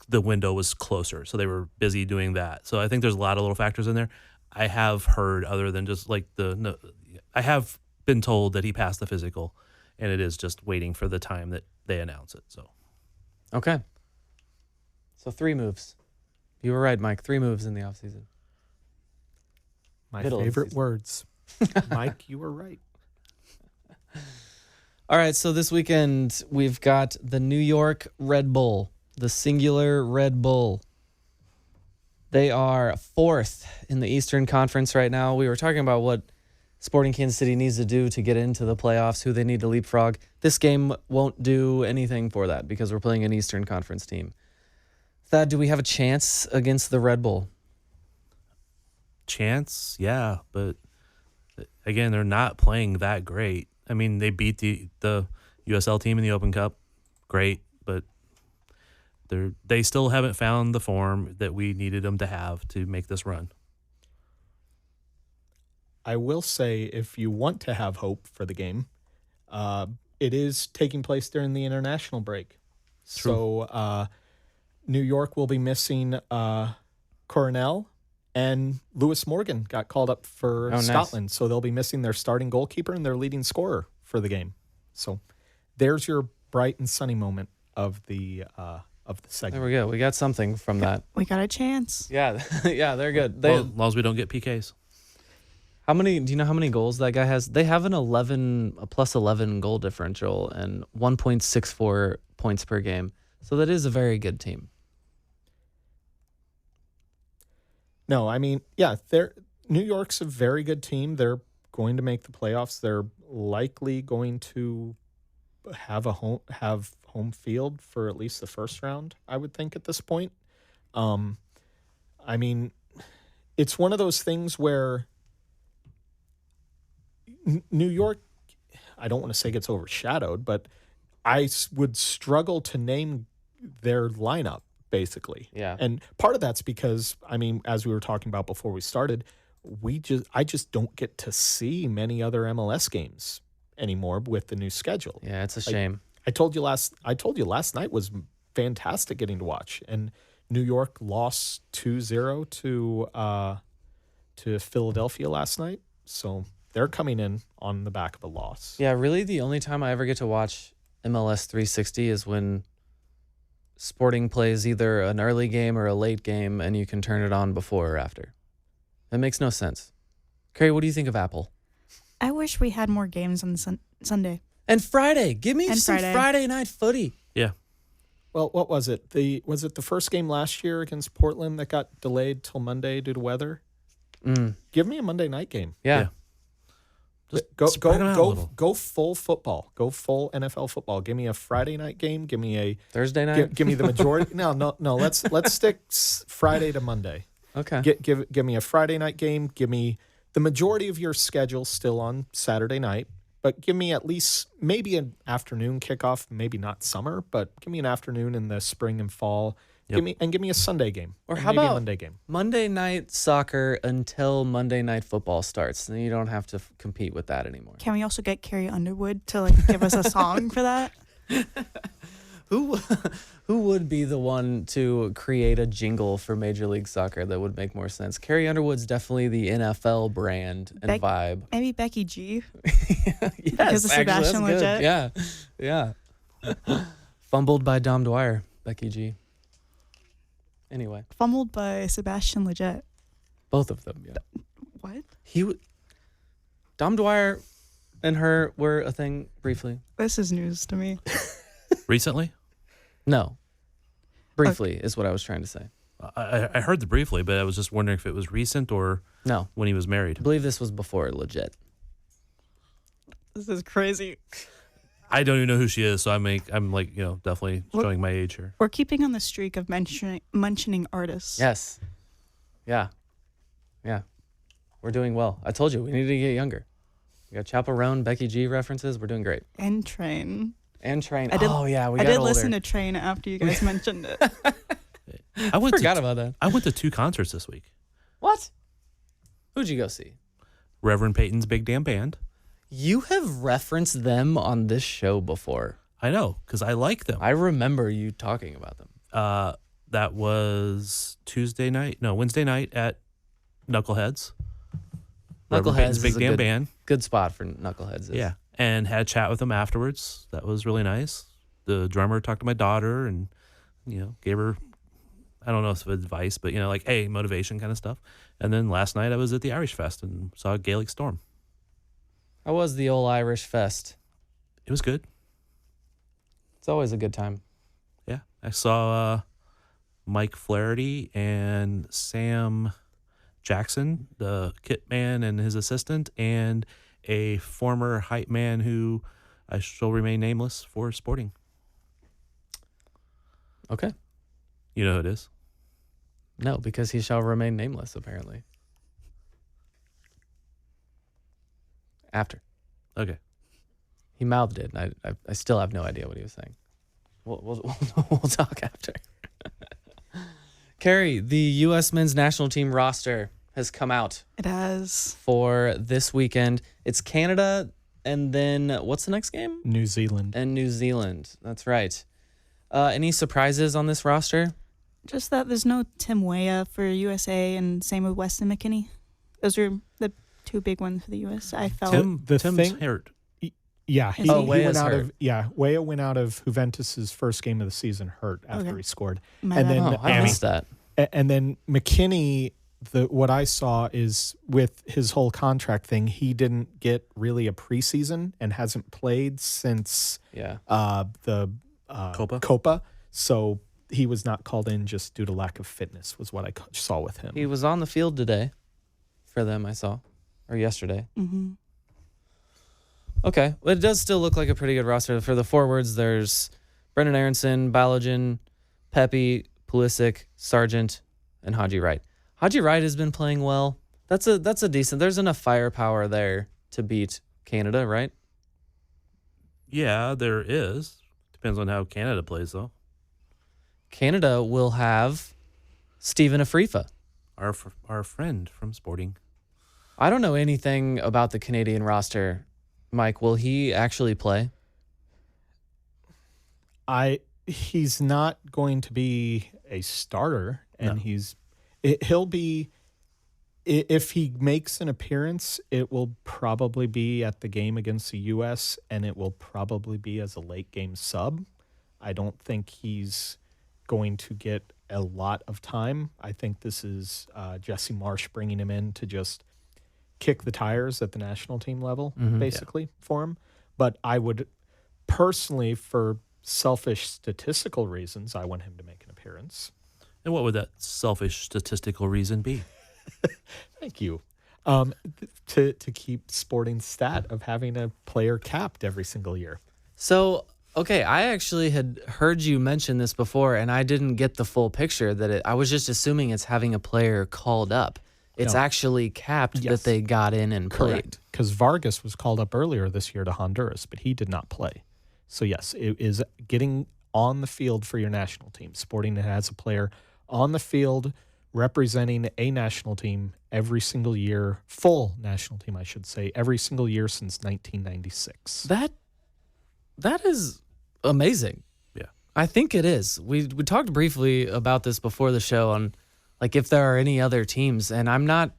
Speaker 6: the window was closer, so they were busy doing that. So I think there's a lot of little factors in there. I have heard, other than just like I have been told that he passed the physical, and it is just waiting for the time that they announce it. So,
Speaker 5: Okay. So 3 moves. You were right, Mike. 3 moves in the offseason.
Speaker 7: My
Speaker 5: Middle of the
Speaker 7: favorite
Speaker 5: season.
Speaker 7: words. Mike, you were right.
Speaker 5: All right, so this weekend we've got the New York Red Bull, the singular Red Bull. They are 4th in the Eastern Conference right now. We were talking about what Sporting Kansas City needs to do to get into the playoffs, who they need to leapfrog. This game won't do anything for that because we're playing an Eastern Conference team. Thad, do we have a chance against the Red Bull?
Speaker 6: chance, yeah, but again, they're not playing that great. I mean, they beat the USL team in the Open Cup, great, but they still haven't found the form that we needed them to have to make this run.
Speaker 7: I will say, if you want to have hope for the game, it is taking place during the international break.
Speaker 6: True.
Speaker 7: So New York will be missing Coronel, and Lewis Morgan got called up for Scotland. Nice. So they'll be missing their starting goalkeeper and their leading scorer for the game. So there's your bright and sunny moment of the segment.
Speaker 5: There we go. We got something from that.
Speaker 8: We got a chance.
Speaker 5: Yeah, yeah, they're good.
Speaker 6: Well, as long as we don't get PKs.
Speaker 5: Do you know how many goals that guy has? They have a plus 11 goal differential and 1.64 points per game. So that is a very good team.
Speaker 7: No, I mean, yeah, New York's a very good team. They're going to make the playoffs. They're likely going to have home field for at least the first round, I would think, at this point. I mean, it's one of those things where New York, I don't want to say gets overshadowed, but I would struggle to name their lineup, basically.
Speaker 5: Yeah.
Speaker 7: And part of that's because, I mean, as we were talking about before we started, I just don't get to see many other MLS games anymore with the new schedule.
Speaker 5: Yeah, it's a shame.
Speaker 7: I told you last night was fantastic getting to watch, and New York lost 2-0 to Philadelphia last night, so they're coming in on the back of a loss.
Speaker 5: Yeah, really the only time I ever get to watch MLS 360 is when Sporting plays either an early game or a late game, and you can turn it on before or after. It makes no sense. Carrie, what do you think of Apple?
Speaker 8: I wish we had more games on Sunday.
Speaker 5: And Friday. Give me
Speaker 8: And
Speaker 5: some Friday night footy.
Speaker 6: Yeah.
Speaker 7: Well, what was it? Was it the first game last year against Portland that got delayed till Monday due to weather? Give me a Monday night game.
Speaker 5: Yeah.
Speaker 6: Just spread it out a little.
Speaker 7: Go full football. Go full NFL football. Give me a Friday night game. Give me a
Speaker 5: Thursday night.
Speaker 7: Give me the majority. No. Let's stick Friday to Monday.
Speaker 5: Okay.
Speaker 7: Give me a Friday night game. Give me the majority of your schedule still on Saturday night, but give me at least maybe an afternoon kickoff. Maybe not summer, but give me an afternoon in the spring and fall.
Speaker 6: Yep.
Speaker 7: Give me a Sunday game.
Speaker 5: Or
Speaker 7: and
Speaker 5: how
Speaker 7: maybe
Speaker 5: about
Speaker 7: a Monday game?
Speaker 5: Monday night soccer until Monday night football starts? Then you don't have to compete with that anymore.
Speaker 8: Can we also get Carrie Underwood to give us a song for that?
Speaker 5: Who would be the one to create a jingle for Major League Soccer that would make more sense? Carrie Underwood's definitely the NFL brand and vibe.
Speaker 8: Maybe Becky G.
Speaker 5: Yes,
Speaker 8: Because of Sebastian
Speaker 5: actually, that's
Speaker 8: Lletget.
Speaker 5: good. Yeah. Fumbled by Dom Dwyer, Becky G. Anyway,
Speaker 8: Fumbled by Sebastian Lletget.
Speaker 5: both of them. Yeah.
Speaker 8: What?
Speaker 5: Dom Dwyer and her were a thing briefly.
Speaker 8: This is news to me.
Speaker 6: Recently?
Speaker 5: No. Briefly is what I was trying to say.
Speaker 6: I heard the briefly, but I was just wondering if it was recent or
Speaker 5: No.
Speaker 6: when he was married.
Speaker 5: I believe this was before Legit.
Speaker 8: This is crazy.
Speaker 6: I don't even know who she is, so I'm like, definitely showing my age here.
Speaker 8: We're keeping on the streak of mentioning artists.
Speaker 5: Yes. Yeah. Yeah. We're doing well. I told you, we need to get younger. We got Chaperone, Becky G references. We're doing great.
Speaker 8: And Train.
Speaker 5: And Train.
Speaker 8: I did,
Speaker 5: oh, yeah, we
Speaker 8: I
Speaker 5: got
Speaker 8: did
Speaker 5: older.
Speaker 8: listen to Train after you guys mentioned it.
Speaker 6: I
Speaker 5: forgot about that.
Speaker 6: I went to 2 concerts this week.
Speaker 5: What? Who'd you go see?
Speaker 6: Reverend Peyton's Big Damn Band.
Speaker 5: You have referenced them on this show before.
Speaker 6: I know, because I like them.
Speaker 5: I remember you talking about them.
Speaker 6: That was Wednesday night at Knuckleheads. Reverend Peyton's
Speaker 5: Knuckleheads
Speaker 6: Big
Speaker 5: is a
Speaker 6: Damn Band.
Speaker 5: good spot for Knuckleheads.
Speaker 6: Yeah, and had a chat with them afterwards. That was really nice. The drummer talked to my daughter and, gave her, I don't know if it's advice, but, hey, motivation kind of stuff. And then last night I was at the Irish Fest and saw Gaelic Storm.
Speaker 5: How was the old Irish Fest?
Speaker 6: It was good.
Speaker 5: It's always a good time.
Speaker 6: Yeah, I saw Mike Flaherty and Sam Jackson, the kit man and his assistant, and a former hype man who I shall remain nameless for Sporting.
Speaker 5: Okay.
Speaker 6: You know who it is?
Speaker 5: No, because he shall remain nameless, apparently. After.
Speaker 6: Okay.
Speaker 5: He mouthed it, and I still have no idea what he was saying. We'll talk after. Carrie, the U.S. men's national team roster has come out.
Speaker 8: It has.
Speaker 5: For this weekend. It's Canada, and then what's the next game?
Speaker 7: New Zealand.
Speaker 5: And New Zealand. That's right. Any surprises on this roster?
Speaker 8: Just that there's no Tim Weah for USA, and same with Weston McKennie. Those are the 2 big ones for the U.S. I felt.
Speaker 6: Tim's hurt.
Speaker 7: Yeah, he
Speaker 5: Weah's
Speaker 7: went out
Speaker 5: hurt.
Speaker 7: Weah went out of Juventus's first game of the season hurt after he scored.
Speaker 8: My
Speaker 7: and
Speaker 8: bad.
Speaker 7: then
Speaker 5: I missed that.
Speaker 7: And then McKinney, what I saw is with his whole contract thing, he didn't get really a preseason and hasn't played since the Copa. So he was not called in just due to lack of fitness, was what I saw with him.
Speaker 5: He was on the field today for them, I saw, or yesterday.
Speaker 8: Mm-hmm.
Speaker 5: Okay. Well, it does still look like a pretty good roster. For the forwards, there's Brendan Aronson, Balogun, Pepe, Pulisic, Sargent, and Haji Wright. Haji Wright has been playing well. That's a decent. There's enough firepower there to beat Canada, right?
Speaker 6: Yeah, there is. Depends on how Canada plays, though.
Speaker 5: Canada will have Stephen Afrifa.
Speaker 6: Our friend from Sporting.
Speaker 5: I don't know anything about the Canadian roster. Mike, will he actually play?
Speaker 7: he's not going to be a starter, and he'll be. If he makes an appearance, it will probably be at the game against the U.S., and it will probably be as a late game sub. I don't think he's going to get a lot of time. I think this is Jesse Marsh bringing him in to just kick the tires at the national team level, basically, for him. But I would personally, for selfish statistical reasons, I want him to make an appearance.
Speaker 6: And what would that selfish statistical reason be?
Speaker 7: Thank you. To keep sporting stat of having a player capped every single year.
Speaker 5: So, okay, I actually had heard you mention this before, and I didn't get the full picture. I was just assuming it's having a player called up. It's actually capped that they got in and played.
Speaker 7: Correct. Because Vargas was called up earlier this year to Honduras, but he did not play. So, yes, it is getting on the field for your national team. Sporting it has a player on the field representing a national team every single year, full national team, I should say, every single year since 1996.
Speaker 5: That is amazing.
Speaker 6: Yeah.
Speaker 5: I think it is. We talked briefly about this before the show on like if there are any other teams, and I'm not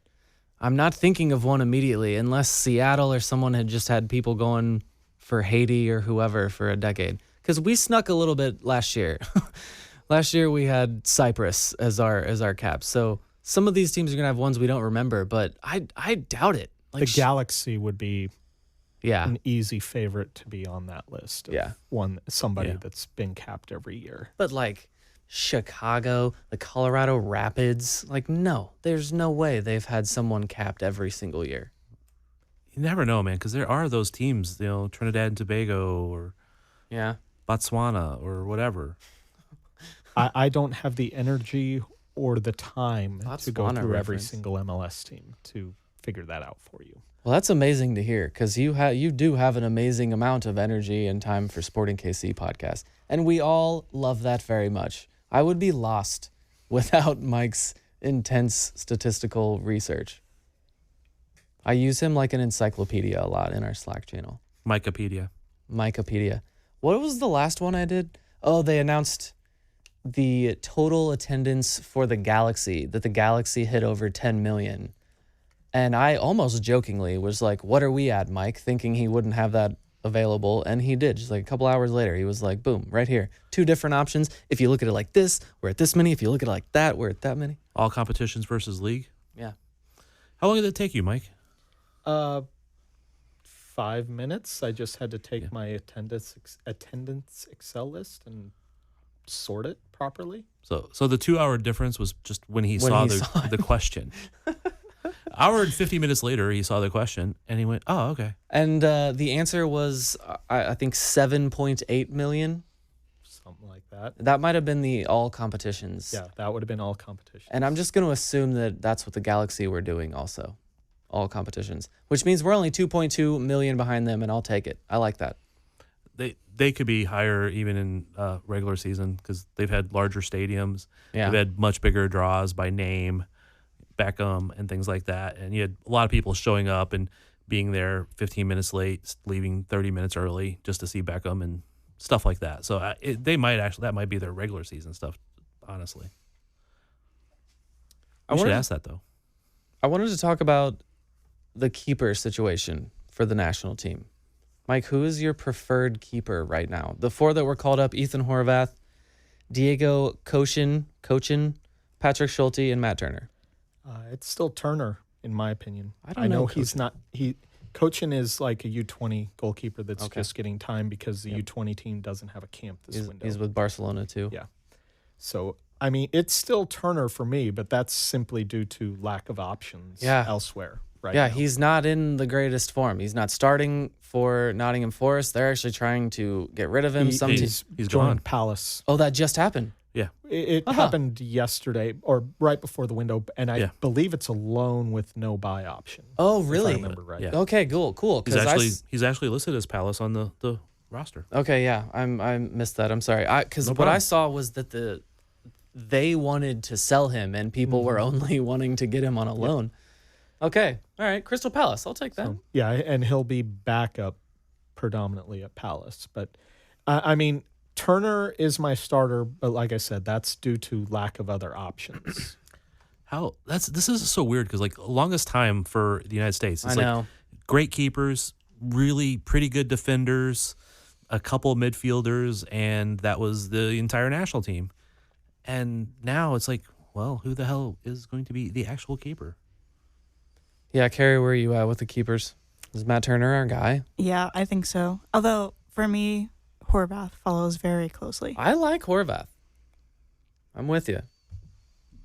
Speaker 5: thinking of one immediately unless Seattle or someone had just had people going for Haiti or whoever for a decade. Because we snuck a little bit last year. Last year we had Cyprus as our cap. So some of these teams are gonna have ones we don't remember, but I doubt it.
Speaker 7: Like the Galaxy would be
Speaker 5: Yeah.
Speaker 7: an easy favorite to be on that list. Of somebody that's been capped every year.
Speaker 5: But like Chicago, the Colorado Rapids, like no, there's no way they've had someone capped every single year.
Speaker 6: You never know, man, because there are those teams, Trinidad and Tobago or Botswana or whatever.
Speaker 7: I don't have the energy or the time to go through every
Speaker 5: reference.
Speaker 7: single MLS team to figure that out for you.
Speaker 5: Well, that's amazing to hear because you do have an amazing amount of energy and time for Sporting KC podcast, and we all love that very much. I would be lost without Mike's intense statistical research. I use him like an encyclopedia a lot in our Slack channel.
Speaker 6: Mikeopedia.
Speaker 5: What was the last one I did? Oh, they announced the total attendance for the Galaxy, that the Galaxy hit over 10 million. And I almost jokingly was like, what are we at, Mike? Thinking he wouldn't have that available. And he did. Just like a couple hours later, he was like, boom, right here. 2 different options. If you look at it like this, we're at this many. If you look at it like that, we're at that many.
Speaker 6: All competitions versus league?
Speaker 5: Yeah.
Speaker 6: How long did it take you, Mike?
Speaker 7: 5 minutes. I just had to take my attendance Excel list and sort it properly.
Speaker 6: So the 2-hour difference was just when he saw the question. Hour and 50 minutes later, he saw the question, and he went, oh, okay.
Speaker 5: And the answer was, I think, 7.8 million.
Speaker 7: Something like that.
Speaker 5: That might have been the all competitions.
Speaker 7: Yeah, that would have been all competitions.
Speaker 5: And I'm just going to assume that that's what the Galaxy were doing also. All competitions. Which means we're only 2.2 million behind them, and I'll take it. I like that.
Speaker 6: They could be higher even in regular season because they've had larger stadiums.
Speaker 5: Yeah.
Speaker 6: They've had much bigger draws by name, Beckham, and things like that. And you had a lot of people showing up and being there 15 minutes late, leaving 30 minutes early just to see Beckham and stuff like that. So that might be their regular season stuff, honestly. We should ask that, though.
Speaker 5: I wanted to talk about the keeper situation for the national team. Mike, who is your preferred keeper right now? The 4 that were called up: Ethan Horvath, Diego Cochin, Patrick Schulte, and Matt Turner.
Speaker 7: It's still Turner, in my opinion.
Speaker 5: I know
Speaker 7: he's not. Cochin is like a U20 goalkeeper that's just getting time because the U20 team doesn't have a camp this window.
Speaker 5: He's with Barcelona too.
Speaker 7: Yeah. So, I mean, it's still Turner for me, but that's simply due to lack of options elsewhere. Right now.
Speaker 5: He's not in the greatest form. He's not starting for Nottingham Forest. They're actually trying to get rid of him.
Speaker 7: He's
Speaker 6: gone.
Speaker 7: joined Palace.
Speaker 5: Oh, that just happened.
Speaker 6: Yeah.
Speaker 7: It happened yesterday or right before the window, and I believe it's a loan with no buy option.
Speaker 5: Oh, really?
Speaker 7: If I remember right.
Speaker 6: Yeah.
Speaker 5: Okay, cool.
Speaker 6: He's actually listed as Palace on the roster.
Speaker 5: Okay, yeah. I missed that. I'm sorry. Because what I saw was that they wanted to sell him, and people were only wanting to get him on a loan. Okay. All right. Crystal Palace. I'll take that.
Speaker 7: So, yeah, and he'll be backup predominantly at Palace. But, I mean, Turner is my starter, but like I said, that's due to lack of other options.
Speaker 6: This is so weird because like longest time for the United States, it's
Speaker 5: I know.
Speaker 6: like great keepers, really pretty good defenders, a couple midfielders, and that was the entire national team. And now it's like, well, who the hell is going to be the actual keeper?
Speaker 5: Yeah, Carrie, where are you at with the keepers? Is Matt Turner our guy?
Speaker 8: Yeah, I think so. Although, for me, Horvath follows very closely.
Speaker 5: I like Horvath. I'm with you.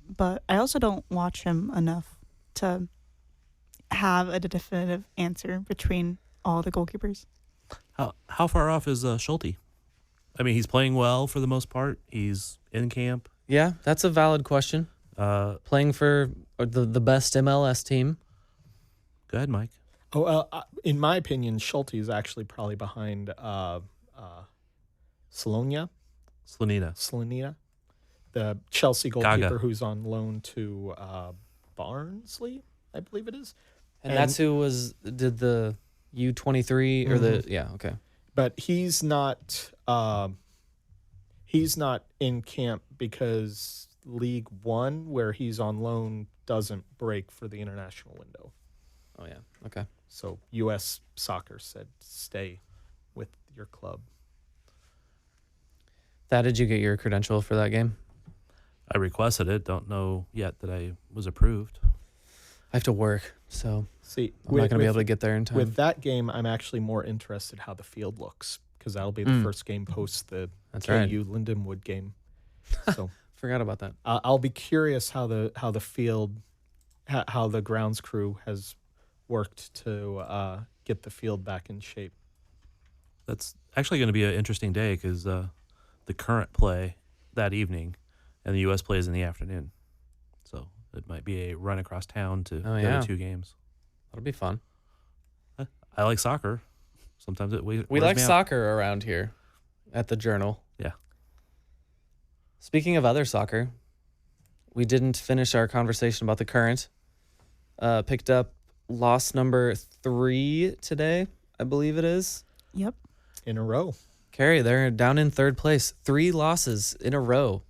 Speaker 8: But I also don't watch him enough to have a definitive answer between all the goalkeepers.
Speaker 6: How far off is Schulte? I mean, he's playing well for the most part. He's in camp.
Speaker 5: Yeah, that's a valid question. Playing for the best MLS team.
Speaker 6: Go ahead, Mike.
Speaker 7: In my opinion, Schulte is actually probably behind Slonina, the Chelsea goalkeeper
Speaker 6: Gaga.
Speaker 7: who's on loan to Barnsley, I believe it is.
Speaker 5: And that's who did the U23 or the okay.
Speaker 7: But he's not in camp because League One, where he's on loan, doesn't break for the international window.
Speaker 5: Oh yeah, okay.
Speaker 7: So U.S. Soccer said stay with your club.
Speaker 5: Thad, did you get your credential for that game?
Speaker 6: I requested it. Don't know yet that I was approved.
Speaker 5: I have to work, so
Speaker 7: See,
Speaker 5: I'm not going to be able to get there in time.
Speaker 7: With that game, I'm actually more interested how the field looks because that'll be the first game post the
Speaker 5: That's
Speaker 7: KU
Speaker 5: right.
Speaker 7: Lindenwood game. So
Speaker 5: Forgot about that.
Speaker 7: I'll be curious how the field, how the grounds crew has worked to get the field back in shape.
Speaker 6: That's actually going to be an interesting day because the current play that evening and the U.S. plays in the afternoon. So it might be a run across town to the other two games.
Speaker 5: That'll be fun.
Speaker 6: I like soccer. Sometimes
Speaker 5: we like soccer around here at the Journal.
Speaker 6: Yeah.
Speaker 5: Speaking of other soccer, we didn't finish our conversation about the current. Picked up loss number 3 today, I believe it is.
Speaker 8: Yep.
Speaker 7: In a row.
Speaker 5: Carrie, they're down in 3rd place. 3 losses in a row.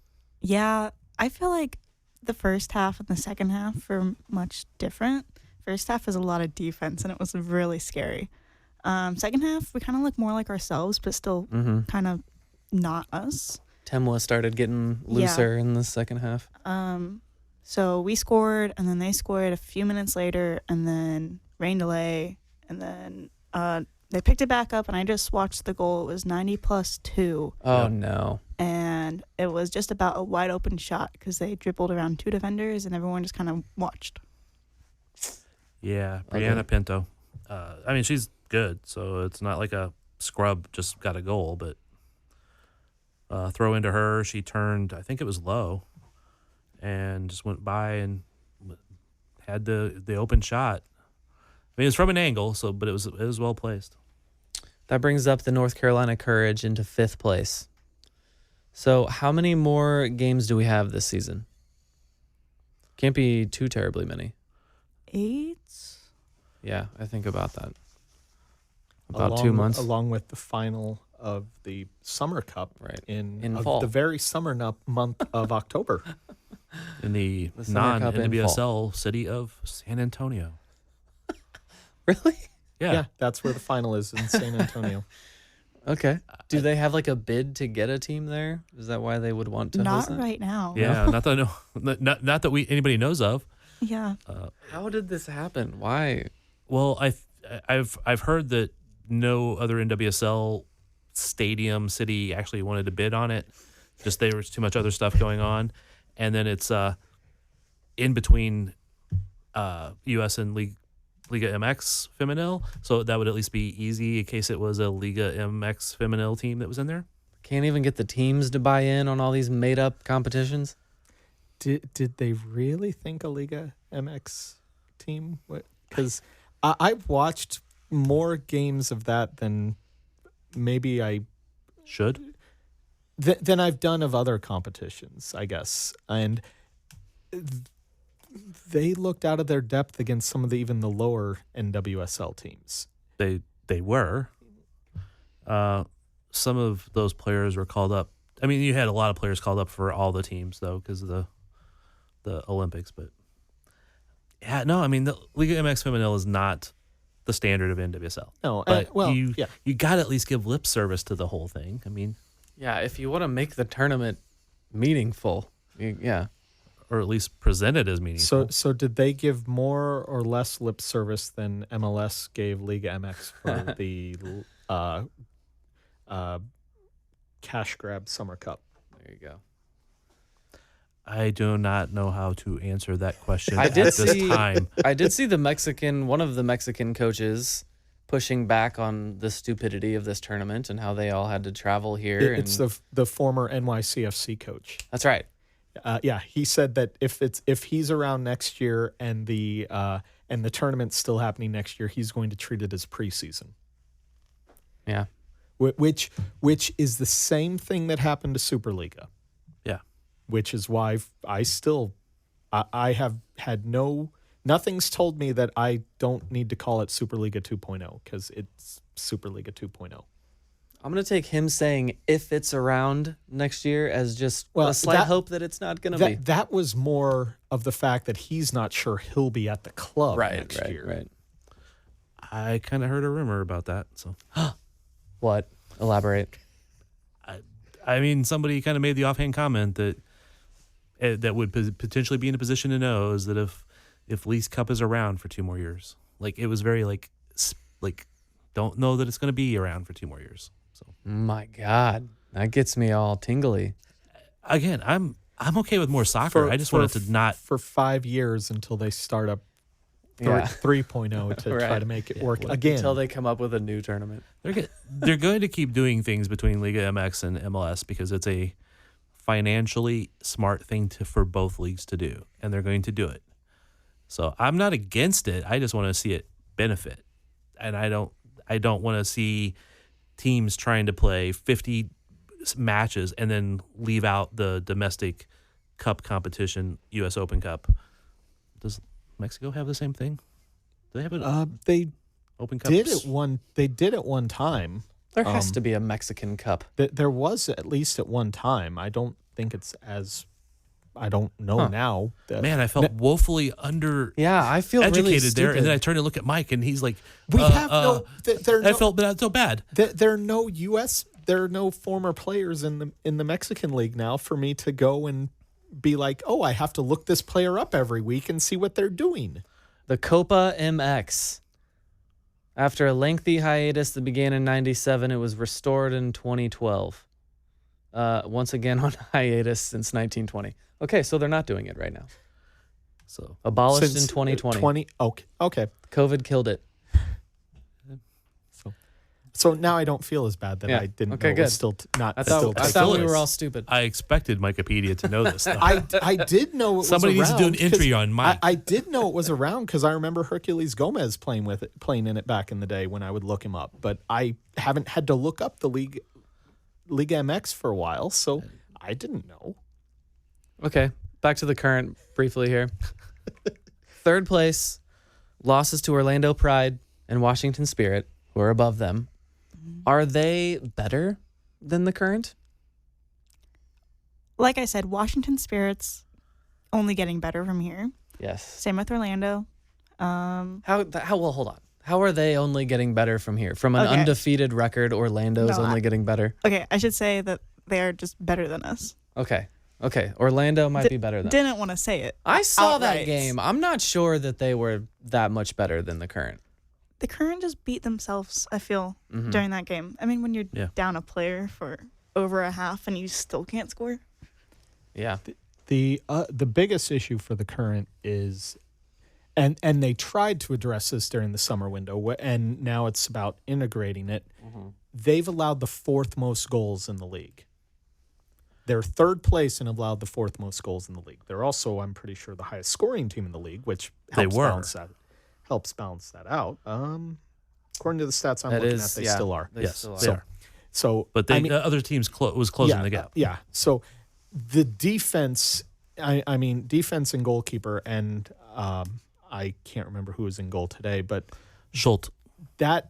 Speaker 8: Yeah, I feel like the first half and the second half are much different. First half is a lot of defense, and it was really scary. Second half, we kind of look more like ourselves, but still kind of not us.
Speaker 5: Temwa started getting looser in the second half.
Speaker 8: So we scored, and then they scored a few minutes later, and then rain delay, and then they picked it back up, and I just watched the goal. It was 90+2.
Speaker 5: Oh, no.
Speaker 8: And it was just about a wide open shot because they dribbled around 2 defenders, and everyone just kind of watched.
Speaker 6: Yeah, Brianna Pinto. I mean, she's good, so it's not like a scrub just got a goal, but throw into her. She turned, I think it was low, and just went by and had the open shot. I mean, it's from an angle, but it was well placed.
Speaker 5: That brings up the North Carolina Courage into 5th place. So how many more games do we have this season? Can't be too terribly many.
Speaker 8: 8?
Speaker 5: Yeah, I think about that. About 2 months.
Speaker 7: Along with the final of the Summer Cup in
Speaker 5: fall.
Speaker 7: The very summer month of October.
Speaker 6: In the
Speaker 5: Summer Cup in
Speaker 6: non-NWSL city of San Antonio.
Speaker 5: Really?
Speaker 6: Yeah,
Speaker 7: that's where the final is, in San Antonio.
Speaker 5: Okay. Do they have like a bid to get a team there? Is that why they would want to
Speaker 8: Not
Speaker 5: host it?
Speaker 8: right now.
Speaker 6: Yeah, not that I know, not that anybody knows of.
Speaker 8: Yeah.
Speaker 5: How did this happen? Why?
Speaker 6: Well, I've heard that no other NWSL stadium city actually wanted to bid on it. Just there was too much other stuff going on, and then it's in between US and Liga MX Femenil, so that would at least be easy in case it was a Liga MX Femenil team that was in there.
Speaker 5: Can't even get the teams to buy in on all these made-up competitions?
Speaker 7: Did they really think a Liga MX team? Because I've watched more games of that than maybe I
Speaker 6: should.
Speaker 7: Than I've done of other competitions, I guess. And they looked out of their depth against some of even the lower NWSL teams.
Speaker 6: They were. some of those players were called up. I mean, you had a lot of players called up for all the teams though because of the Olympics, but yeah, no, I mean the Liga MX Femenil is not the standard of NWSL.
Speaker 7: No,
Speaker 6: but
Speaker 7: you
Speaker 6: got to at least give lip service to the whole thing. I mean,
Speaker 5: Yeah, if you want to make the tournament meaningful, yeah.
Speaker 6: Or at least present it as meaningful.
Speaker 7: So did they give more or less lip service than MLS gave Liga MX for the cash grab Summer Cup?
Speaker 5: There you go.
Speaker 6: I do not know how to answer that question
Speaker 5: I
Speaker 6: at
Speaker 5: did
Speaker 6: this
Speaker 5: see
Speaker 6: time.
Speaker 5: I did see one of the Mexican coaches pushing back on the stupidity of this tournament and how they all had to travel here.
Speaker 7: It's the former NYCFC coach.
Speaker 5: That's right.
Speaker 7: Yeah, he said that if he's around next year and the tournament's still happening next year, he's going to treat it as preseason.
Speaker 5: Yeah,
Speaker 7: which is the same thing that happened to Superliga.
Speaker 6: Yeah,
Speaker 7: which is why I have had nothing's told me that I don't need to call it Superliga 2.0 because it's Superliga 2.0.
Speaker 5: I'm going to take him saying if it's around next year as just a slight hope that it's not going to be.
Speaker 7: That was more of the fact that he's not sure he'll be at the club next year.
Speaker 5: Right.
Speaker 6: I kind of heard a rumor about that. So,
Speaker 5: What? Elaborate.
Speaker 6: I mean, somebody kind of made the offhand comment that would potentially be in a position to know is that if Leafs Cup is around for 2 more years, like it was very like don't know that it's going to be around for 2 more years. So
Speaker 5: My God, that gets me all tingly.
Speaker 6: Again, I'm okay with more soccer. I just wanted to not
Speaker 7: for 5 years until they start up 3.0 to try to make it work again.
Speaker 5: Until they come up with a new tournament.
Speaker 6: They're going to keep doing things between Liga MX and MLS because it's a financially smart thing for both leagues to do, and they're going to do it. So I'm not against it. I just want to see it benefit, and I don't want to see teams trying to play 50 matches and then leave out the domestic cup competition, U.S. Open Cup. Does Mexico have the same thing? Do they have an
Speaker 7: they
Speaker 6: Open Cup?
Speaker 7: They did at one time.
Speaker 5: There has to be a Mexican Cup.
Speaker 7: There was at least at one time. I don't think it's as. I don't know now.
Speaker 6: Man, I felt woefully under.
Speaker 5: Yeah, I feel
Speaker 6: educated
Speaker 5: really
Speaker 6: there, and then I turned to look at Mike, and he's like,
Speaker 7: "We have no."
Speaker 6: I felt not so bad.
Speaker 7: There are no There are no former players in the Mexican league now for me to go and be like, "Oh, I have to look this player up every week and see what they're doing."
Speaker 5: The Copa MX. After a lengthy hiatus that began in '97, it was restored in 2012. Once again on hiatus since 1920. Okay, so they're not doing it right now.
Speaker 6: So
Speaker 5: abolished
Speaker 7: Since
Speaker 5: in 2020.
Speaker 7: Okay.
Speaker 5: COVID killed it.
Speaker 7: So now I don't feel as bad that I didn't know it was still not.
Speaker 5: I thought we were all stupid.
Speaker 6: I expected Wikipedia to know this. Though.
Speaker 7: I did know it was
Speaker 6: Somebody needs to do an
Speaker 7: around
Speaker 6: entry on Mike.
Speaker 7: I did know it was around because I remember Hercules Gomez playing in it back in the day when I would look him up. But I haven't had to look up the Liga MX for a while, so I didn't know.
Speaker 5: Okay, back to the current briefly here. Third place, losses to Orlando Pride and Washington Spirit, who are above them. Are they better than the current?
Speaker 8: Like I said, Washington Spirit's only getting better from here.
Speaker 5: Yes.
Speaker 8: Same with Orlando.
Speaker 5: Well, hold on. How are they only getting better from here? From an undefeated record, Orlando's only getting better?
Speaker 8: Okay, I should say that they are just better than us.
Speaker 5: Okay. Orlando might be better than us.
Speaker 8: Didn't want to say it.
Speaker 5: I saw that
Speaker 8: outright.
Speaker 5: game. I'm not sure that they were that much better than the current.
Speaker 8: The current just beat themselves, I feel, during that game. I mean, when you're down a player for over a half and you still can't score.
Speaker 5: Yeah.
Speaker 7: The biggest issue for the current is, and they tried to address this during the summer window, and now it's about integrating it. They've allowed the 4th most goals in the league. They're 3rd place and have allowed the 4th most goals in the league. They're also, I'm pretty sure, the highest scoring team in the league, which helps balance that out. According to the stats I'm looking at, they still are.
Speaker 6: They are.
Speaker 7: So,
Speaker 6: but other teams was closing the gap.
Speaker 7: Yeah. So the defense, defense and goalkeeper, and I can't remember who was in goal today, but
Speaker 6: Schultz.
Speaker 7: That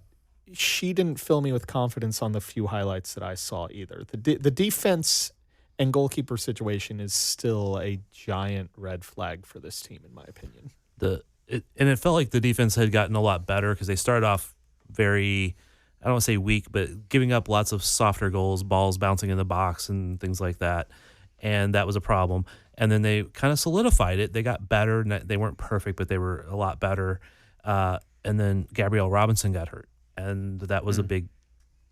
Speaker 7: she didn't fill me with confidence on the few highlights that I saw either. The defense and goalkeeper situation is still a giant red flag for this team, in my opinion.
Speaker 6: And it felt like the defense had gotten a lot better because they started off very, I don't want to say weak, but giving up lots of softer goals, balls bouncing in the box and things like that. And that was a problem. And then they kind of solidified it. They got better. They weren't perfect, but they were a lot better. And then Gabrielle Robinson got hurt, and that was a big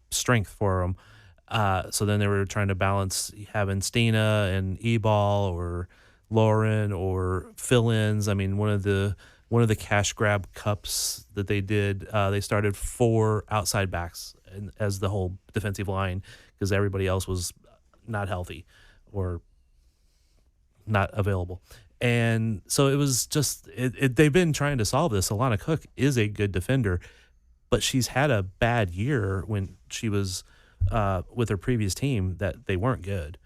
Speaker 6: strength for them. So then they were trying to balance having Stina and Ebal or Lauren or fill-ins. I mean, one of the cash grab cups that they did, they started 4 outside backs as the whole defensive line because everybody else was not healthy or not available. And so it was just they've been trying to solve this. Alana Cook is a good defender, but she's had a bad year when she was with her previous team that they weren't good.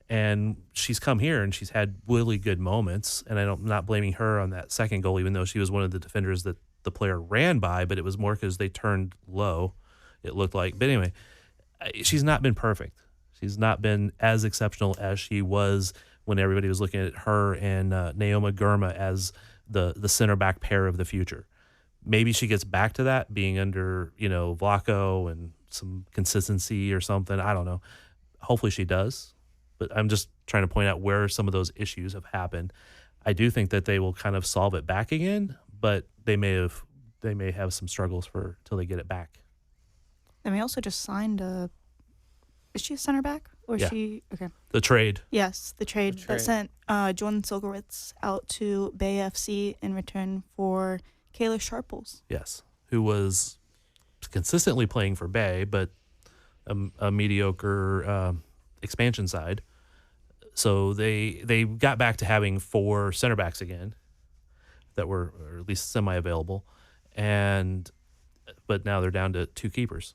Speaker 6: And she's come here and she's had really good moments. And I'm not blaming her on that second goal, even though she was one of the defenders that the player ran by, but it was more because they turned low, it looked like. But anyway, she's not been perfect. She's not been as exceptional as she was when everybody was looking at her and Naoma Gurma as the center back pair of the future. Maybe she gets back to that being under, Vlaco and some consistency or something. I don't know. Hopefully she does. But I'm just trying to point out where some of those issues have happened. I do think that they will kind of solve it back again, but they may have some struggles till they get it back.
Speaker 8: And we also just signed is she a center back? Or is she okay?
Speaker 6: The trade.
Speaker 8: Yes, the trade that sent Jordan Silgerwitz out to Bay FC in return for Kayla Sharples.
Speaker 6: Yes, who was consistently playing for Bay, but a mediocre expansion side. So they got back to having 4 center backs again that were or at least semi-available, but now they're down to 2 keepers.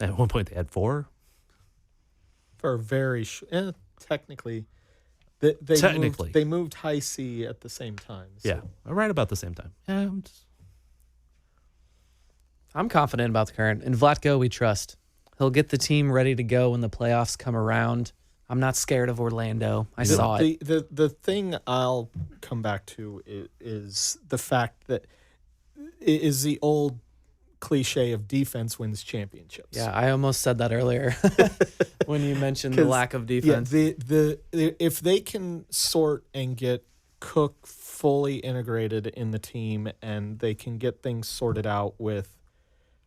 Speaker 6: At one point they had 4.
Speaker 7: For very technically, they moved High C at the same time. So.
Speaker 6: Yeah, right about the same time. Yeah,
Speaker 5: I'm confident about the current. In Vlatko, we trust. He'll get the team ready to go when the playoffs come around. I'm not scared of Orlando. I saw it.
Speaker 7: The thing I'll come back to is the fact that it is the old cliche of defense wins championships.
Speaker 5: Yeah, I almost said that earlier when you mentioned the lack of defense.
Speaker 7: Yeah, if they can sort and get Cook fully integrated in the team, and they can get things sorted out with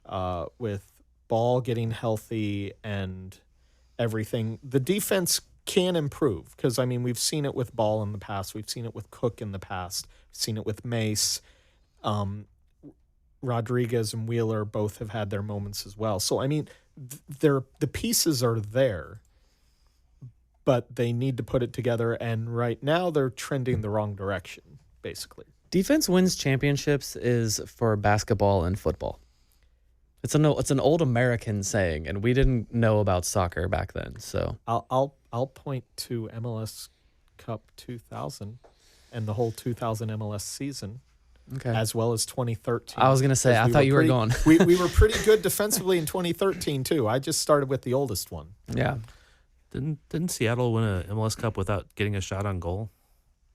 Speaker 7: Ball getting healthy and everything, the defense can improve. Because, we've seen it with Ball in the past. We've seen it with Cook in the past. We've seen it with Mace. Rodriguez and Wheeler both have had their moments as well. So, the pieces are there, but they need to put it together. And right now they're trending the wrong direction, basically.
Speaker 5: Defense wins championships is for basketball and football. It's an old American saying, and we didn't know about soccer back then. So
Speaker 7: I'll point to MLS Cup 2000 and the whole 2000 MLS season, as well as 2013.
Speaker 5: I was gonna say I thought you were going.
Speaker 7: we were pretty good defensively in 2013 too. I just started with the oldest one.
Speaker 5: Yeah.
Speaker 6: Didn't Seattle win a MLS Cup without getting a shot on goal?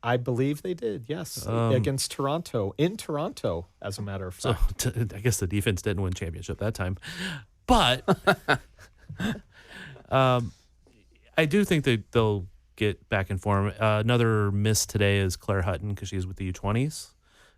Speaker 7: I believe they did, yes, against Toronto, in Toronto, as a matter of fact.
Speaker 6: So I guess the defense didn't win championship that time. But I do think that they'll get back in form. Another miss today is Claire Hutton because she's with the U20s,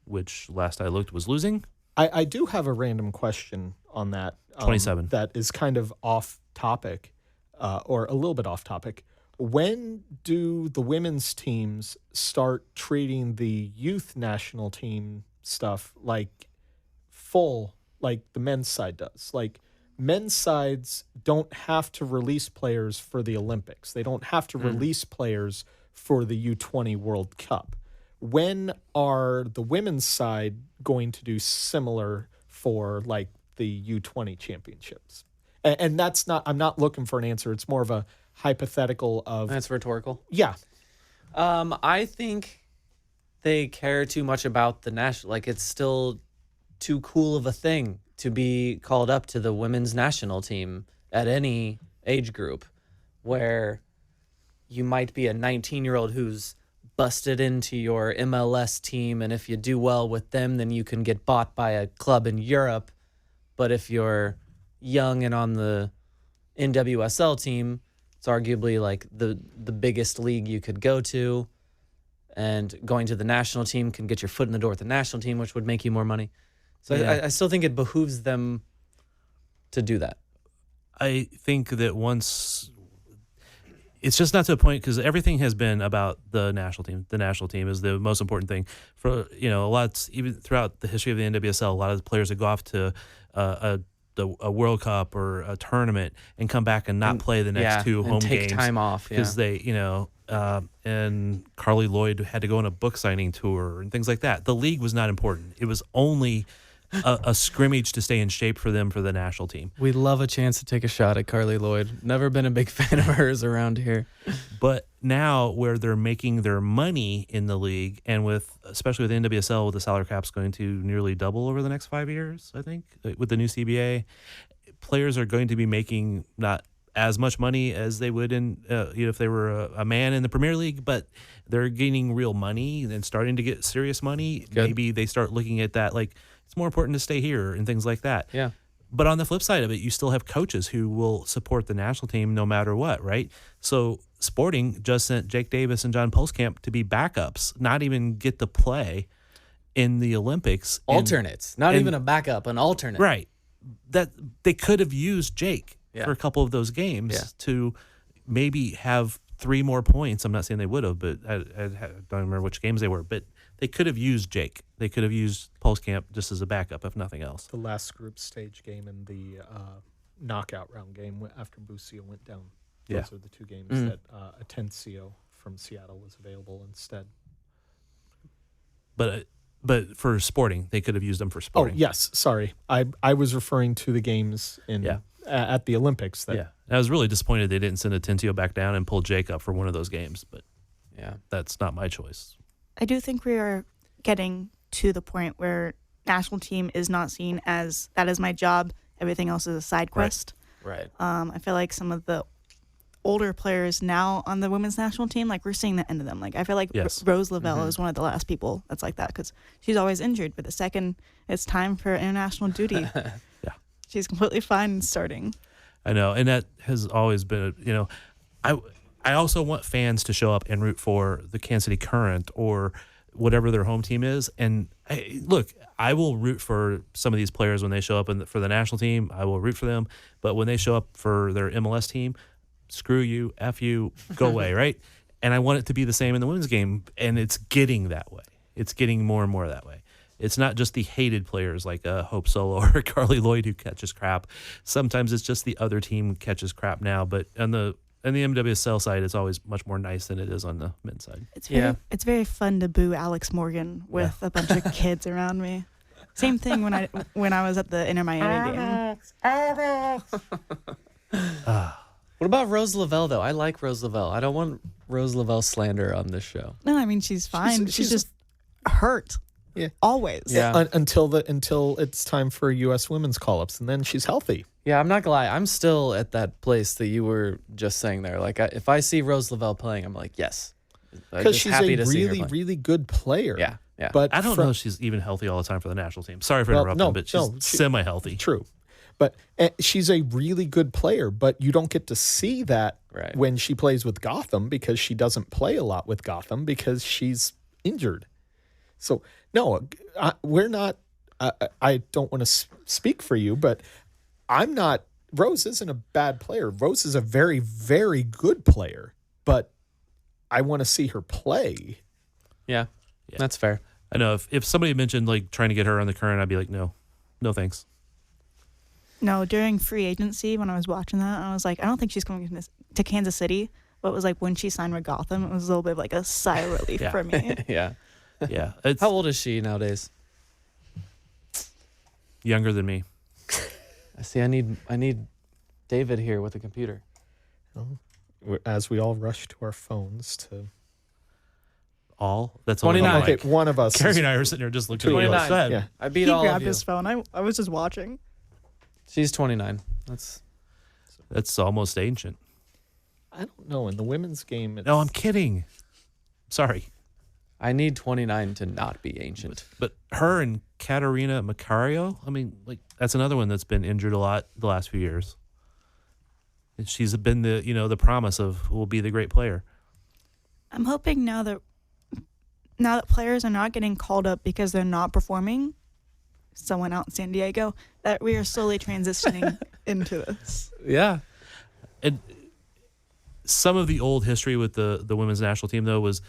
Speaker 6: which last I looked was losing.
Speaker 7: I do have a random question on that.
Speaker 6: 27.
Speaker 7: That is kind of off topic, or a little bit off topic. When do the women's teams start treating the youth national team stuff like the men's side does? Like, men's sides don't have to release players for the Olympics. They don't have to release players for the U20 World Cup. When are the women's side going to do similar for, like, the U20 championships? And that's not, I'm not looking for an answer. It's more of a hypothetical of...
Speaker 5: That's rhetorical.
Speaker 7: Yeah.
Speaker 5: I think they care too much about the national... Like, it's still too cool of a thing to be called up to the women's national team at any age group, where you might be a 19-year-old who's busted into your MLS team, and if you do well with them, then you can get bought by a club in Europe. But if you're young and on the NWSL team, it's arguably like the biggest league you could go to, and going to the national team can get your foot in the door with the national team, which would make you more money. So I still think it behooves them to do that.
Speaker 6: I think that once it's just not to a point, because everything has been about the national team. The national team is the most important thing for, a lot, even throughout the history of the NWSL, a lot of the players that go off to a World Cup or a tournament and come back and not play the next two home
Speaker 5: take
Speaker 6: games.
Speaker 5: Time off.
Speaker 6: Because they, and Carly Lloyd had to go on a book signing tour and things like that. The league was not important. It was only a scrimmage to stay in shape for them for the national team.
Speaker 5: We love a chance to take a shot at Carly Lloyd. Never been a big fan of hers around here.
Speaker 6: But now where they're making their money in the league, and especially with the NWSL, with the salary caps going to nearly double over the next 5 years, I think, with the new CBA, players are going to be making not as much money as they would if they were a man in the Premier League, but they're gaining real money and starting to get serious money.
Speaker 5: Good.
Speaker 6: Maybe they start looking at that like, it's more important to stay here and things like that.
Speaker 5: Yeah.
Speaker 6: But on the flip side of it, you still have coaches who will support the national team no matter what, right? So Sporting just sent Jake Davis and John Postcamp to be backups, not even get to play in the Olympics.
Speaker 5: Alternates, not even a backup, an alternate.
Speaker 6: Right. That they could have used Jake for a couple of those games to maybe have 3 more points. I'm not saying they would have, but I don't remember which games they were. But they could have used Jake. They could have used Postcamp just as a backup, if nothing else.
Speaker 7: The last group stage game and the knockout round game after Busio went down. Those are the 2 games that Atencio from Seattle was available instead.
Speaker 6: But for Sporting, they could have used them for Sporting.
Speaker 7: Oh, yes. Sorry. I was referring to the games at the Olympics.
Speaker 6: I was really disappointed they didn't send Atencio back down and pull Jake up for one of those games. But that's not my choice.
Speaker 8: I do think we are getting to the point where national team is not seen as that is my job. Everything else is a side quest.
Speaker 5: Right.
Speaker 8: I feel like some of the older players now on the women's national team, like we're seeing the end of them. Like I feel like Rose Lavelle is one of the last people that's like that because she's always injured. But the second it's time for international duty, she's completely fine in starting.
Speaker 6: I know, and that has always been, I also want fans to show up and root for the Kansas City Current or whatever their home team is. And I will root for some of these players when they show up for the national team. I will root for them. But when they show up for their MLS team, screw you, F you, go away, right? And I want it to be the same in the women's game, and it's getting that way. It's getting more and more that way. It's not just the hated players like Hope Solo or Carly Lloyd who catches crap. Sometimes it's just the other team catches crap now. But on the NWSL side, it's always much more nice than it is on the men's side.
Speaker 8: It's very fun to boo Alex Morgan with a bunch of kids around me. Same thing when I was at the Inter Miami game.
Speaker 5: What about Rose Lavelle, though? I like Rose Lavelle. I don't want Rose Lavelle slander on this show.
Speaker 8: No, I mean she's fine. She's just hurt.
Speaker 7: Yeah.
Speaker 8: Always.
Speaker 7: Yeah. Until it's time for U.S. women's call-ups, and then she's healthy.
Speaker 5: Yeah, I'm not gonna lie. I'm still at that place that you were just saying there. Like, if I see Rose Lavelle playing, I'm like, yes,
Speaker 7: because she's a really good player.
Speaker 5: Yeah.
Speaker 6: But I don't know if she's even healthy all the time for the national team. Sorry for interrupting, but she's semi-healthy.
Speaker 7: True, but she's a really good player. But you don't get to see that when she plays with Gotham because she doesn't play a lot with Gotham because she's injured. So no, we're not. I don't want to speak for you, but I'm not. Rose isn't a bad player. Rose is a very, very good player, but I want to see her play.
Speaker 5: Yeah, that's fair.
Speaker 6: I know if somebody mentioned like trying to get her on the Current, I'd be like, no thanks.
Speaker 8: No, during free agency when I was watching that, I was like, I don't think she's going to Kansas City. But it was like when she signed with Gotham, it was a little bit of like a sigh of relief for me.
Speaker 5: Yeah.
Speaker 6: How
Speaker 5: old is she nowadays?
Speaker 6: Younger than me.
Speaker 5: I see. I need David here with the computer.
Speaker 7: As we all rush to our phones to.
Speaker 6: all. That's
Speaker 5: 29.
Speaker 6: only
Speaker 7: Okay, one of us.
Speaker 6: Carrie and I are sitting here just looking at you like
Speaker 5: 29.
Speaker 6: that.
Speaker 7: Yeah.
Speaker 5: I beat
Speaker 8: He
Speaker 5: all of
Speaker 8: grabbed
Speaker 5: you.
Speaker 8: his phone. I was just watching.
Speaker 5: She's 29.
Speaker 6: That's almost ancient.
Speaker 7: I don't know. In the women's game,
Speaker 6: No, I'm kidding. Sorry.
Speaker 5: I need 29 to not be ancient.
Speaker 6: But her and Katarina Macario, I mean, like that's another one that's been injured a lot the last few years. And she's been the promise of will be the great player.
Speaker 8: I'm hoping now that players are not getting called up because they're not performing, someone out in San Diego, that we are slowly transitioning into this.
Speaker 5: Yeah.
Speaker 6: And some of the old history with the women's national team, though, was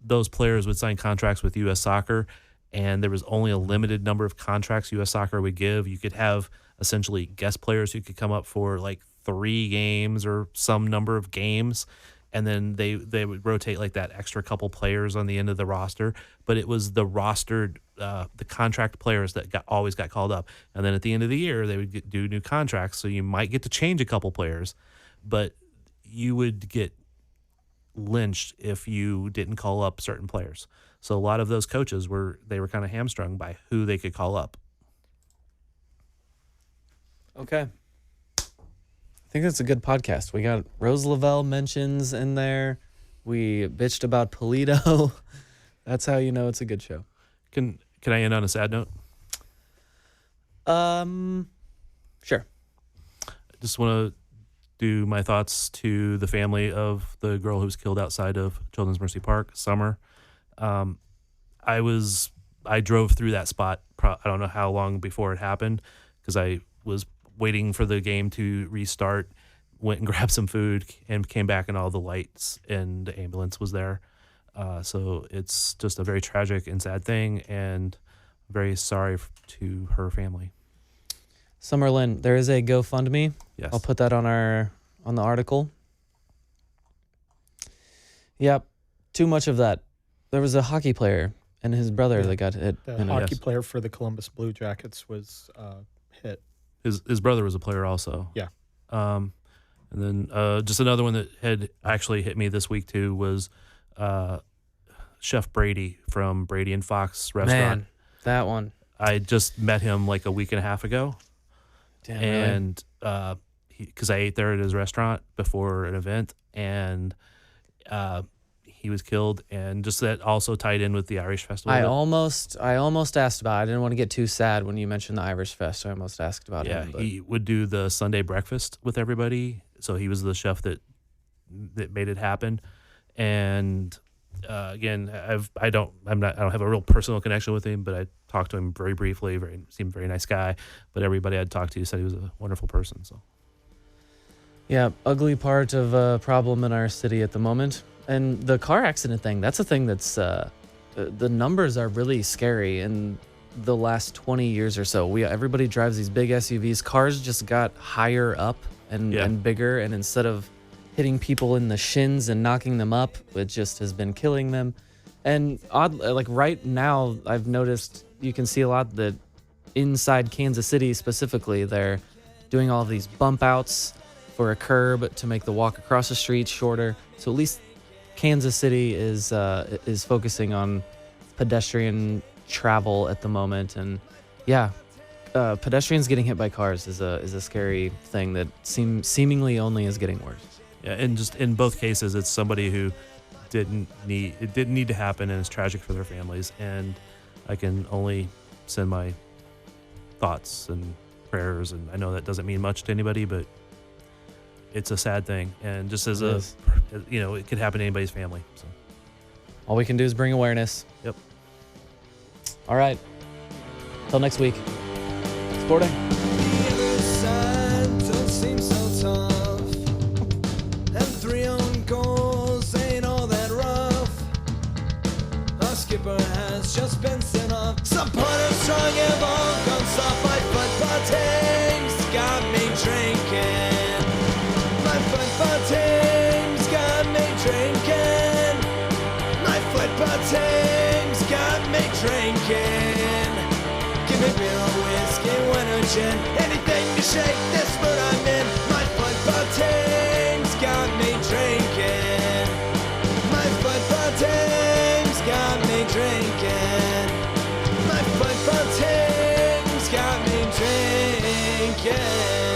Speaker 6: those players would sign contracts with U.S. Soccer, and there was only a limited number of contracts U.S. Soccer would give. You could have essentially guest players who could come up for like 3 games or some number of games, and then they would rotate like that extra couple players on the end of the roster. But it was the rostered, the contract players that always got called up. And then at the end of the year, they would do new contracts, so you might get to change a couple players, but you would get lynched if you didn't call up certain players. So a lot of those coaches were kind of hamstrung by who they could call up.
Speaker 5: Okay. I think that's a good podcast. We got Rose Lavelle mentions in there. We bitched about Pulido. That's how you know it's a good show.
Speaker 6: Can I end on a sad note?
Speaker 5: Sure.
Speaker 6: I just want to do my thoughts to the family of the girl who was killed outside of Children's Mercy Park, Summer. I drove through that spot. I don't know how long before it happened because I was waiting for the game to restart, went and grabbed some food and came back and all the lights and the ambulance was there. So it's just a very tragic and sad thing, and very sorry to her family.
Speaker 5: Summerlin, there is a GoFundMe.
Speaker 6: Yes.
Speaker 5: I'll put that on the article. Yep. Too much of that. There was a hockey player and his brother that got hit.
Speaker 7: The hockey player for the Columbus Blue Jackets was hit.
Speaker 6: His brother was a player also.
Speaker 7: Yeah.
Speaker 6: And then just another one that had actually hit me this week too was Chef Brady from Brady and Fox restaurant.
Speaker 5: Man, that one.
Speaker 6: I just met him like a week and a half ago.
Speaker 5: Damn,
Speaker 6: and because I ate there at his restaurant before an event, and he was killed, and just that also tied in with the Irish Festival.
Speaker 5: I almost asked about it. I didn't want to get too sad when you mentioned the Irish Fest, so I almost asked about him.
Speaker 6: Yeah, he would do the Sunday breakfast with everybody, so he was the chef that made it happen. And again, I don't have a real personal connection with him, but I talked to him very briefly. Seemed a very nice guy, but everybody I'd talked to said he was a wonderful person. So,
Speaker 5: yeah, ugly part of a problem in our city at the moment. And the car accident thing, that's a thing that's, the numbers are really scary. In the last 20 years or so, everybody drives these big SUVs. Cars just got higher up and bigger. And instead of hitting people in the shins and knocking them up, it just has been killing them. And like right now, I've noticed you can see a lot that inside Kansas City specifically, they're doing all of these bump outs for a curb to make the walk across the street shorter. So at least Kansas City is focusing on pedestrian travel at the moment, and pedestrians getting hit by cars is a scary thing that seemingly only is getting worse.
Speaker 6: yeah, and just in both cases, it's somebody who didn't need to happen, and it's tragic for their families. And I can only send my thoughts and prayers, and I know that doesn't mean much to anybody, but it's a sad thing, and just as it could happen to anybody's family. So
Speaker 5: All we can do is bring awareness.
Speaker 6: Yep.
Speaker 5: All right. Till next week. Sporting.
Speaker 4: The other side don't seem so tough, and 3 own goals ain't all that rough. Our skipper has just been sent off. Supporters strong have all gone soft. My football team's got me drinking. My football team's got me drinking. My football team's got me drinking. Give me beer or whiskey, wine or gin, anything to shake this mood I'm in. My football team's got me drinking. My football team's again.